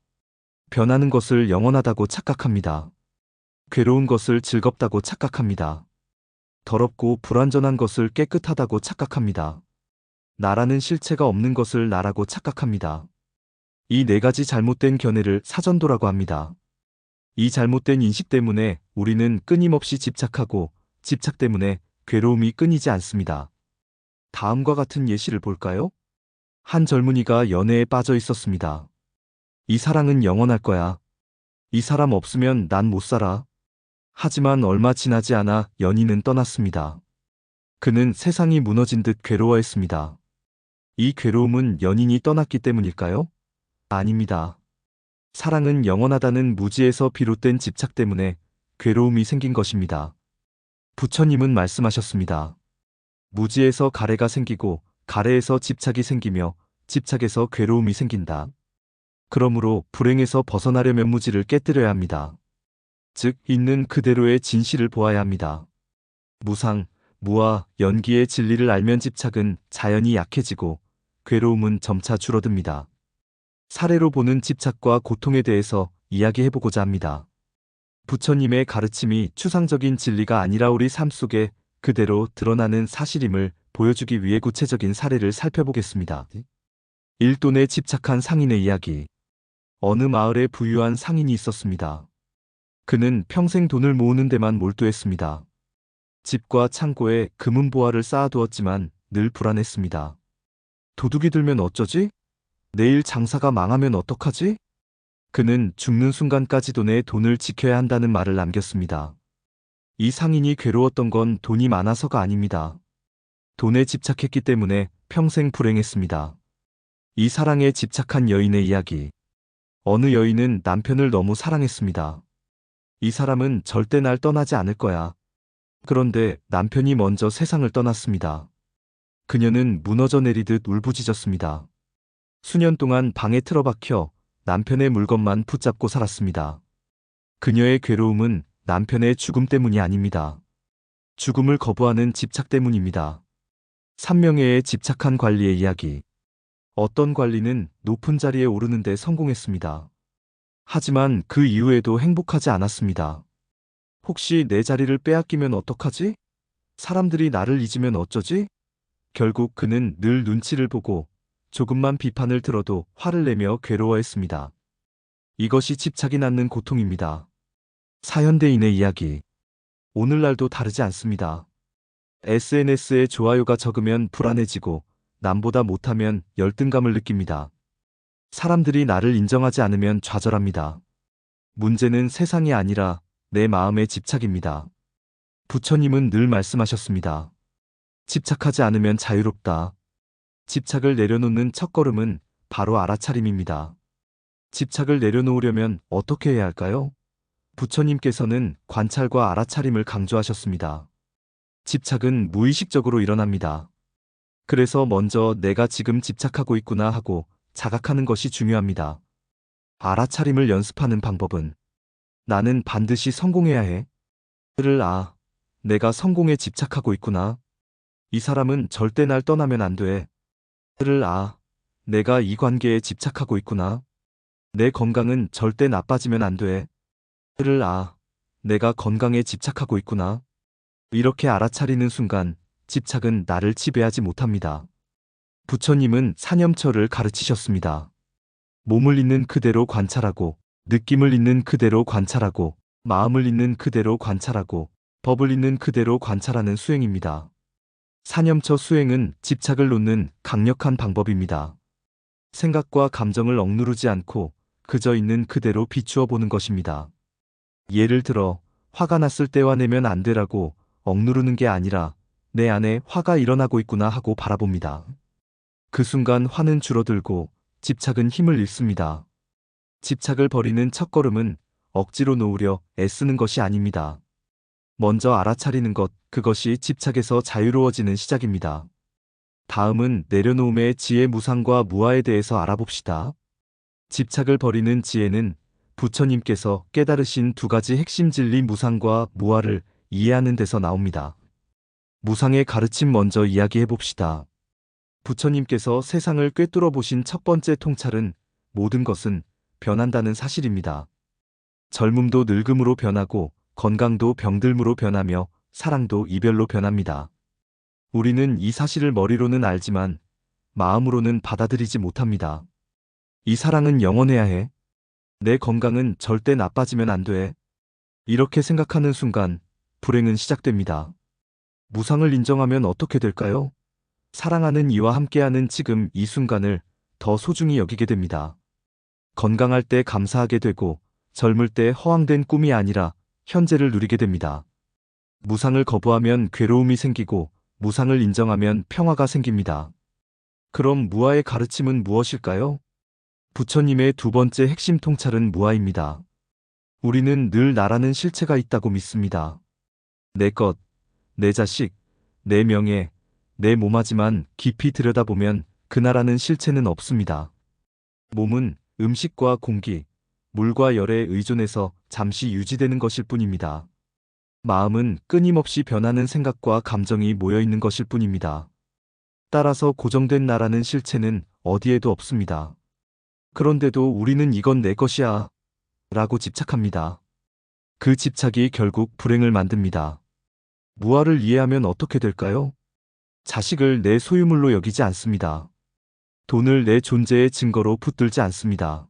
변하는 것을 영원하다고 착각합니다. 괴로운 것을 즐겁다고 착각합니다. 더럽고 불완전한 것을 깨끗하다고 착각합니다. 나라는 실체가 없는 것을 나라고 착각합니다. 이 네 가지 잘못된 견해를 사전도라고 합니다. 이 잘못된 인식 때문에 우리는 끊임없이 집착하고 집착 때문에 괴로움이 끊이지 않습니다. 다음과 같은 예시를 볼까요? 한 젊은이가 연애에 빠져 있었습니다. 이 사랑은 영원할 거야. 이 사람 없으면 난 못 살아. 하지만 얼마 지나지 않아 연인은 떠났습니다. 그는 세상이 무너진 듯 괴로워했습니다. 이 괴로움은 연인이 떠났기 때문일까요? 아닙니다. 사랑은 영원하다는 무지에서 비롯된 집착 때문에 괴로움이 생긴 것입니다. 부처님은 말씀하셨습니다. 무지에서 가래가 생기고 가래에서 집착이 생기며 집착에서 괴로움이 생긴다. 그러므로 불행에서 벗어나려면 무지를 깨뜨려야 합니다. 즉, 있는 그대로의 진실을 보아야 합니다. 무상, 무아, 연기의 진리를 알면 집착은 자연히 약해지고 괴로움은 점차 줄어듭니다. 사례로 보는 집착과 고통에 대해서 이야기해보고자 합니다. 부처님의 가르침이 추상적인 진리가 아니라 우리 삶 속에 그대로 드러나는 사실임을 보여주기 위해 구체적인 사례를 살펴보겠습니다. 일돈에 집착한 상인의 이야기. 어느 마을에 부유한 상인이 있었습니다. 그는 평생 돈을 모으는 데만 몰두했습니다. 집과 창고에 금은보화를 쌓아두었지만 늘 불안했습니다. 도둑이 들면 어쩌지? 내일 장사가 망하면 어떡하지? 그는 죽는 순간까지도 내 돈을 지켜야 한다는 말을 남겼습니다. 이 상인이 괴로웠던 건 돈이 많아서가 아닙니다. 돈에 집착했기 때문에 평생 불행했습니다. 이 사랑에 집착한 여인의 이야기. 어느 여인은 남편을 너무 사랑했습니다. 이 사람은 절대 날 떠나지 않을 거야. 그런데 남편이 먼저 세상을 떠났습니다. 그녀는 무너져 내리듯 울부짖었습니다. 수년 동안 방에 틀어박혀 남편의 물건만 붙잡고 살았습니다. 그녀의 괴로움은 남편의 죽음 때문이 아닙니다. 죽음을 거부하는 집착 때문입니다. 삼명회에 집착한 관리의 이야기. 어떤 관리는 높은 자리에 오르는데 성공했습니다. 하지만 그 이후에도 행복하지 않았습니다. 혹시 내 자리를 빼앗기면 어떡하지? 사람들이 나를 잊으면 어쩌지? 결국 그는 늘 눈치를 보고 조금만 비판을 들어도 화를 내며 괴로워했습니다. 이것이 집착이 낳는 고통입니다. 사현대인의 이야기. 오늘날도 다르지 않습니다. SNS에 좋아요가 적으면 불안해지고 남보다 못하면 열등감을 느낍니다. 사람들이 나를 인정하지 않으면 좌절합니다. 문제는 세상이 아니라 내 마음의 집착입니다. 부처님은 늘 말씀하셨습니다. 집착하지 않으면 자유롭다. 집착을 내려놓는 첫걸음은 바로 알아차림입니다. 집착을 내려놓으려면 어떻게 해야 할까요? 부처님께서는 관찰과 알아차림을 강조하셨습니다. 집착은 무의식적으로 일어납니다. 그래서 먼저 내가 지금 집착하고 있구나 하고 자각하는 것이 중요합니다. 알아차림을 연습하는 방법은 나는 반드시 성공해야 해. 내가 성공에 집착하고 있구나. 이 사람은 절대 날 떠나면 안 돼. 내가 이 관계에 집착하고 있구나. 내 건강은 절대 나빠지면 안 돼. 내가 건강에 집착하고 있구나. 이렇게 알아차리는 순간 집착은 나를 지배하지 못합니다. 부처님은 사념처를 가르치셨습니다. 몸을 있는 그대로 관찰하고, 느낌을 있는 그대로 관찰하고, 마음을 있는 그대로 관찰하고, 법을 있는 그대로 관찰하는 수행입니다. 사념처 수행은 집착을 놓는 강력한 방법입니다. 생각과 감정을 억누르지 않고 그저 있는 그대로 비추어 보는 것입니다. 예를 들어 화가 났을 때 화내면 안 되라고 억누르는 게 아니라 내 안에 화가 일어나고 있구나 하고 바라봅니다. 그 순간 화는 줄어들고 집착은 힘을 잃습니다. 집착을 버리는 첫걸음은 억지로 놓으려 애쓰는 것이 아닙니다. 먼저 알아차리는 것, 그것이 집착에서 자유로워지는 시작입니다. 다음은 내려놓음의 지혜 무상과 무아에 대해서 알아봅시다. 집착을 버리는 지혜는 부처님께서 깨달으신 두 가지 핵심 진리 무상과 무아를 이해하는 데서 나옵니다. 무상의 가르침 먼저 이야기해 봅시다. 부처님께서 세상을 꿰뚫어 보신 첫 번째 통찰은 모든 것은 변한다는 사실입니다. 젊음도 늙음으로 변하고 건강도 병들므로 변하며 사랑도 이별로 변합니다. 우리는 이 사실을 머리로는 알지만 마음으로는 받아들이지 못합니다. 이 사랑은 영원해야 해. 내 건강은 절대 나빠지면 안 돼. 이렇게 생각하는 순간 불행은 시작됩니다. 무상을 인정하면 어떻게 될까요? 사랑하는 이와 함께하는 지금 이 순간을 더 소중히 여기게 됩니다. 건강할 때 감사하게 되고 젊을 때 허황된 꿈이 아니라 현재를 누리게 됩니다. 무상을 거부하면 괴로움이 생기고 무상을 인정하면 평화가 생깁니다. 그럼 무아의 가르침은 무엇일까요? 부처님의 두 번째 핵심 통찰은 무아입니다. 우리는 늘 나라는 실체가 있다고 믿습니다. 내 것, 내 자식, 내 명예, 내 몸하지만 깊이 들여다보면 그 나라는 실체는 없습니다. 몸은 음식과 공기, 물과 열에 의존해서 잠시 유지되는 것일 뿐입니다. 마음은 끊임없이 변하는 생각과 감정이 모여 있는 것일 뿐입니다. 따라서 고정된 나라는 실체는 어디에도 없습니다. 그런데도 우리는 이건 내 것이야 라고 집착합니다. 그 집착이 결국 불행을 만듭니다. 무아를 이해하면 어떻게 될까요? 자식을 내 소유물로 여기지 않습니다. 돈을 내 존재의 증거로 붙들지 않습니다.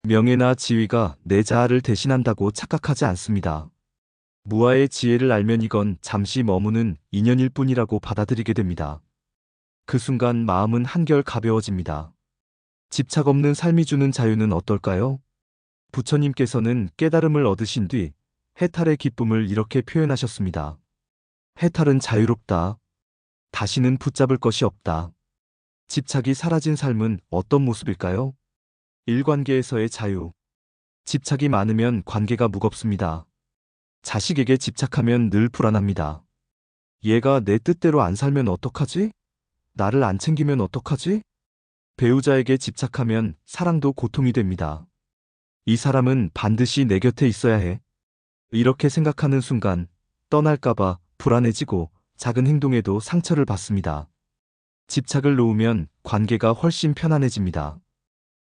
명예나 지위가 내 자아를 대신한다고 착각하지 않습니다. 무아의 지혜를 알면 이건 잠시 머무는 인연일 뿐이라고 받아들이게 됩니다. 그 순간 마음은 한결 가벼워집니다. 집착 없는 삶이 주는 자유는 어떨까요? 부처님께서는 깨달음을 얻으신 뒤 해탈의 기쁨을 이렇게 표현하셨습니다. 해탈은 자유롭다. 다시는 붙잡을 것이 없다. 집착이 사라진 삶은 어떤 모습일까요? 일관계에서의 자유. 집착이 많으면 관계가 무겁습니다. 자식에게 집착하면 늘 불안합니다. 얘가 내 뜻대로 안 살면 어떡하지? 나를 안 챙기면 어떡하지? 배우자에게 집착하면 사랑도 고통이 됩니다. 이 사람은 반드시 내 곁에 있어야 해. 이렇게 생각하는 순간 떠날까봐 불안해지고 작은 행동에도 상처를 받습니다. 집착을 놓으면 관계가 훨씬 편안해집니다.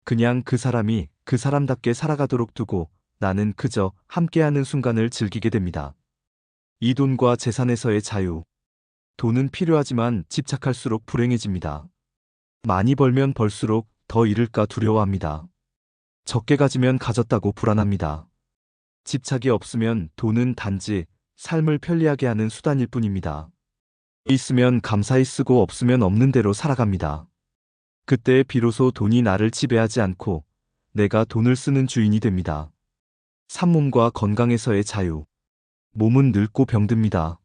그냥 그 사람이 그 사람답게 살아가도록 두고 나는 그저 함께하는 순간을 즐기게 됩니다. 이 돈과 재산에서의 자유. 돈은 필요하지만 집착할수록 불행해집니다. 많이 벌면 벌수록 더 잃을까 두려워합니다. 적게 가지면 가졌다고 불안합니다. 집착이 없으면 돈은 단지 삶을 편리하게 하는 수단일 뿐입니다. 있으면 감사히 쓰고 없으면 없는 대로 살아갑니다. 그때 비로소 돈이 나를 지배하지 않고 내가 돈을 쓰는 주인이 됩니다. 산몸과 건강에서의 자유. 몸은 늙고 병듭니다.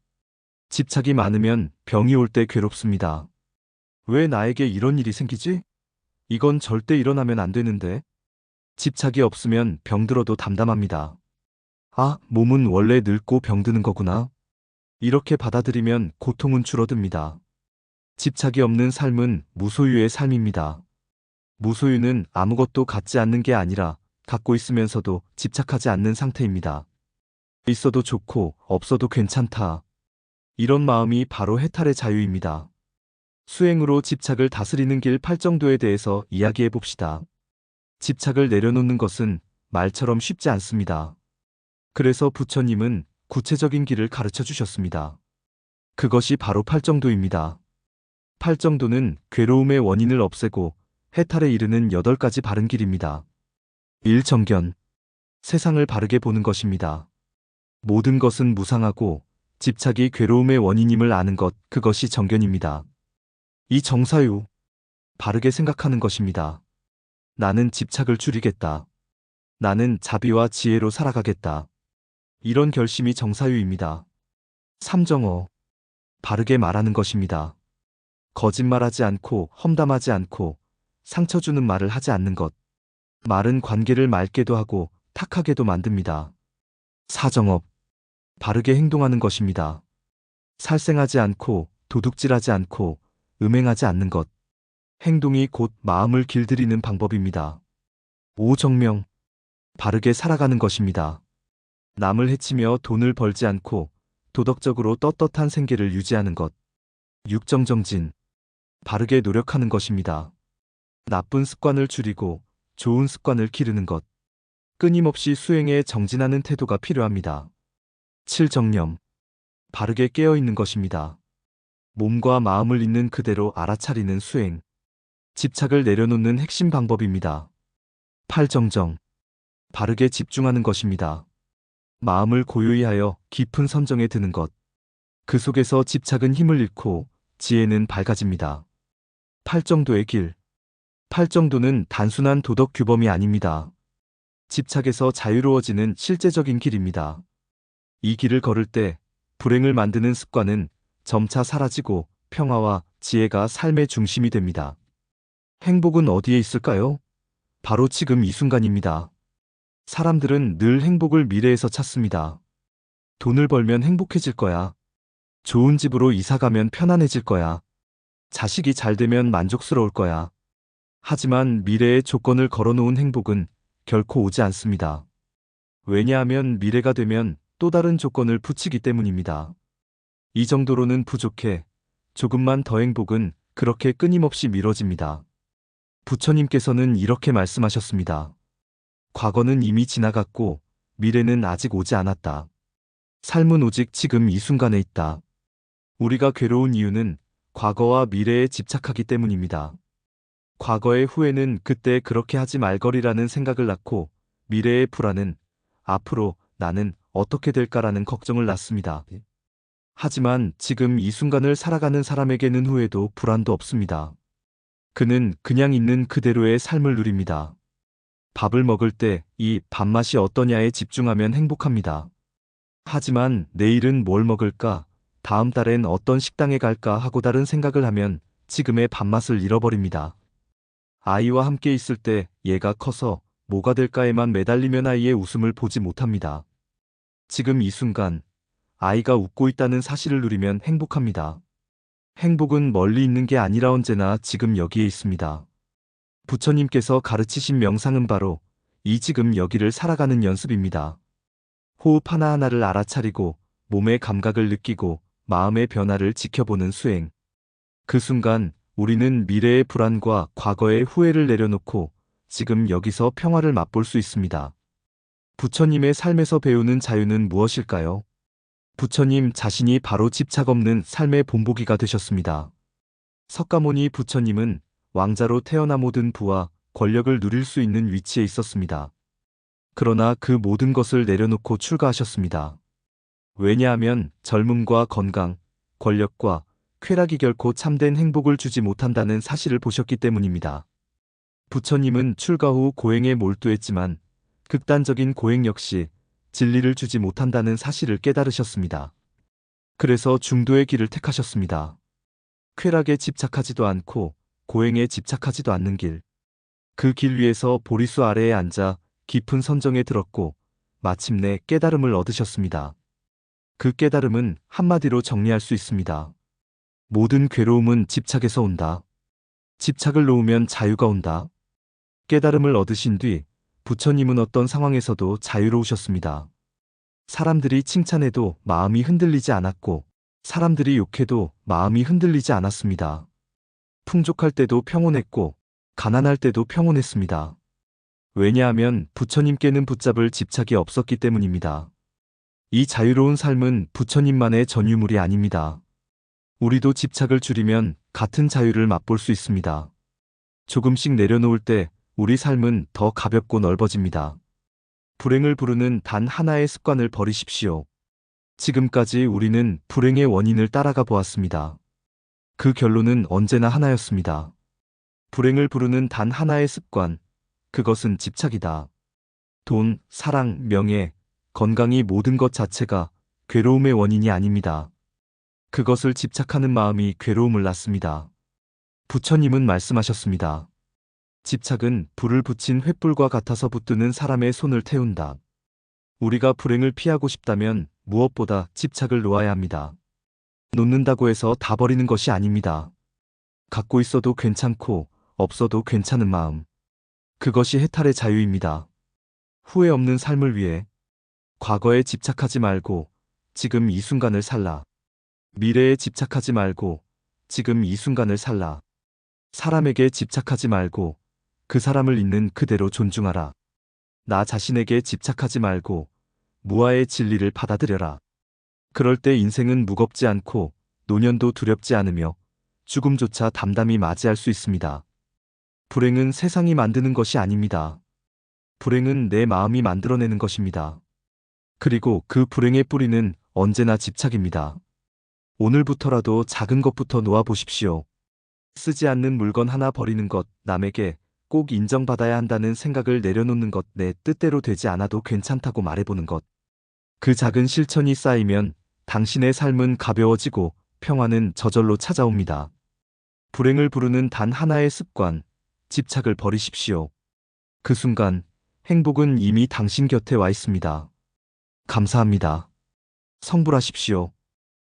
집착이 많으면 병이 올 때 괴롭습니다. 왜 나에게 이런 일이 생기지? 이건 절대 일어나면 안 되는데. 집착이 없으면 병들어도 담담합니다. 아, 몸은 원래 늙고 병드는 거구나. 이렇게 받아들이면 고통은 줄어듭니다. 집착이 없는 삶은 무소유의 삶입니다. 무소유는 아무것도 갖지 않는 게 아니라 갖고 있으면서도 집착하지 않는 상태입니다. 있어도 좋고 없어도 괜찮다. 이런 마음이 바로 해탈의 자유입니다. 수행으로 집착을 다스리는 길 8정도에 대해서 이야기해 봅시다. 집착을 내려놓는 것은 말처럼 쉽지 않습니다. 그래서 부처님은 구체적인 길을 가르쳐 주셨습니다. 그것이 바로 8정도입니다. 8정도는 괴로움의 원인을 없애고 해탈에 이르는 8가지 바른 길입니다. 1. 정견. 세상을 바르게 보는 것입니다. 모든 것은 무상하고 집착이 괴로움의 원인임을 아는 것, 그것이 정견입니다. 2. 정사유. 바르게 생각하는 것입니다. 나는 집착을 줄이겠다. 나는 자비와 지혜로 살아가겠다. 이런 결심이 정사유입니다. 3. 정어. 바르게 말하는 것입니다. 거짓말하지 않고 험담하지 않고 상처 주는 말을 하지 않는 것. 말은 관계를 맑게도 하고 탁하게도 만듭니다. 4. 정업. 바르게 행동하는 것입니다. 살생하지 않고 도둑질하지 않고 음행하지 않는 것. 행동이 곧 마음을 길들이는 방법입니다. 5. 정명. 바르게 살아가는 것입니다. 남을 해치며 돈을 벌지 않고 도덕적으로 떳떳한 생계를 유지하는 것. 6. 정정진. 바르게 노력하는 것입니다. 나쁜 습관을 줄이고 좋은 습관을 기르는 것. 끊임없이 수행에 정진하는 태도가 필요합니다. 7. 정념. 바르게 깨어있는 것입니다. 몸과 마음을 있는 그대로 알아차리는 수행. 집착을 내려놓는 핵심 방법입니다. 8. 정정. 바르게 집중하는 것입니다. 마음을 고요히 하여 깊은 선정에 드는 것. 그 속에서 집착은 힘을 잃고 지혜는 밝아집니다. 8정도의 길. 8정도는 단순한 도덕 규범이 아닙니다. 집착에서 자유로워지는 실제적인 길입니다. 이 길을 걸을 때 불행을 만드는 습관은 점차 사라지고 평화와 지혜가 삶의 중심이 됩니다. 행복은 어디에 있을까요? 바로 지금 이 순간입니다. 사람들은 늘 행복을 미래에서 찾습니다. 돈을 벌면 행복해질 거야. 좋은 집으로 이사 가면 편안해질 거야. 자식이 잘 되면 만족스러울 거야. 하지만 미래의 조건을 걸어놓은 행복은 결코 오지 않습니다. 왜냐하면 미래가 되면 또 다른 조건을 붙이기 때문입니다. 이 정도로는 부족해. 조금만 더 행복은 그렇게 끊임없이 미뤄집니다. 부처님께서는 이렇게 말씀하셨습니다. 과거는 이미 지나갔고 미래는 아직 오지 않았다. 삶은 오직 지금 이 순간에 있다. 우리가 괴로운 이유는 과거와 미래에 집착하기 때문입니다. 과거의 후회는 그때 그렇게 하지 말거리라는 생각을 낳고 미래의 불안은 앞으로 나는 어떻게 될까라는 걱정을 낳습니다. 하지만 지금 이 순간을 살아가는 사람에게는 후회도 불안도 없습니다. 그는 그냥 있는 그대로의 삶을 누립니다. 밥을 먹을 때 이 밥맛이 어떠냐에 집중하면 행복합니다. 하지만 내일은 뭘 먹을까? 다음 달엔 어떤 식당에 갈까 하고 다른 생각을 하면 지금의 밥맛을 잃어버립니다. 아이와 함께 있을 때 얘가 커서 뭐가 될까에만 매달리면 아이의 웃음을 보지 못합니다. 지금 이 순간 아이가 웃고 있다는 사실을 누리면 행복합니다. 행복은 멀리 있는 게 아니라 언제나 지금 여기에 있습니다. 부처님께서 가르치신 명상은 바로 이 지금 여기를 살아가는 연습입니다. 호흡 하나하나를 알아차리고 몸의 감각을 느끼고 마음의 변화를 지켜보는 수행. 그 순간 우리는 미래의 불안과 과거의 후회를 내려놓고 지금 여기서 평화를 맛볼 수 있습니다. 부처님의 삶에서 배우는 자유는 무엇일까요? 부처님 자신이 바로 집착 없는 삶의 본보기가 되셨습니다. 석가모니 부처님은 왕자로 태어나 모든 부와 권력을 누릴 수 있는 위치에 있었습니다. 그러나 그 모든 것을 내려놓고 출가하셨습니다. 왜냐하면 젊음과 건강, 권력과 쾌락이 결코 참된 행복을 주지 못한다는 사실을 보셨기 때문입니다. 부처님은 출가 후 고행에 몰두했지만 극단적인 고행 역시 진리를 주지 못한다는 사실을 깨달으셨습니다. 그래서 중도의 길을 택하셨습니다. 쾌락에 집착하지도 않고 고행에 집착하지도 않는 길. 그 길 위에서 보리수 아래에 앉아 깊은 선정에 들었고 마침내 깨달음을 얻으셨습니다. 그 깨달음은 한마디로 정리할 수 있습니다. 모든 괴로움은 집착에서 온다. 집착을 놓으면 자유가 온다. 깨달음을 얻으신 뒤 부처님은 어떤 상황에서도 자유로우셨습니다. 사람들이 칭찬해도 마음이 흔들리지 않았고 사람들이 욕해도 마음이 흔들리지 않았습니다. 풍족할 때도 평온했고 가난할 때도 평온했습니다. 왜냐하면 부처님께는 붙잡을 집착이 없었기 때문입니다. 이 자유로운 삶은 부처님만의 전유물이 아닙니다. 우리도 집착을 줄이면 같은 자유를 맛볼 수 있습니다. 조금씩 내려놓을 때 우리 삶은 더 가볍고 넓어집니다. 불행을 부르는 단 하나의 습관을 버리십시오. 지금까지 우리는 불행의 원인을 따라가 보았습니다. 그 결론은 언제나 하나였습니다. 불행을 부르는 단 하나의 습관, 그것은 집착이다. 돈, 사랑, 명예, 건강이 모든 것 자체가 괴로움의 원인이 아닙니다. 그것을 집착하는 마음이 괴로움을 낳습니다. 부처님은 말씀하셨습니다. 집착은 불을 붙인 횃불과 같아서 붙드는 사람의 손을 태운다. 우리가 불행을 피하고 싶다면 무엇보다 집착을 놓아야 합니다. 놓는다고 해서 다 버리는 것이 아닙니다. 갖고 있어도 괜찮고 없어도 괜찮은 마음. 그것이 해탈의 자유입니다. 후회 없는 삶을 위해 과거에 집착하지 말고 지금 이 순간을 살라. 미래에 집착하지 말고 지금 이 순간을 살라. 사람에게 집착하지 말고 그 사람을 있는 그대로 존중하라. 나 자신에게 집착하지 말고 무아의 진리를 받아들여라. 그럴 때 인생은 무겁지 않고 노년도 두렵지 않으며 죽음조차 담담히 맞이할 수 있습니다. 불행은 세상이 만드는 것이 아닙니다. 불행은 내 마음이 만들어내는 것입니다. 그리고 그 불행의 뿌리는 언제나 집착입니다. 오늘부터라도 작은 것부터 놓아보십시오. 쓰지 않는 물건 하나 버리는 것, 남에게 꼭 인정받아야 한다는 생각을 내려놓는 것, 내 뜻대로 되지 않아도 괜찮다고 말해보는 것. 그 작은 실천이 쌓이면 당신의 삶은 가벼워지고 평화는 저절로 찾아옵니다. 불행을 부르는 단 하나의 습관, 집착을 버리십시오. 그 순간 행복은 이미 당신 곁에 와 있습니다. 감사합니다. 성불하십시오.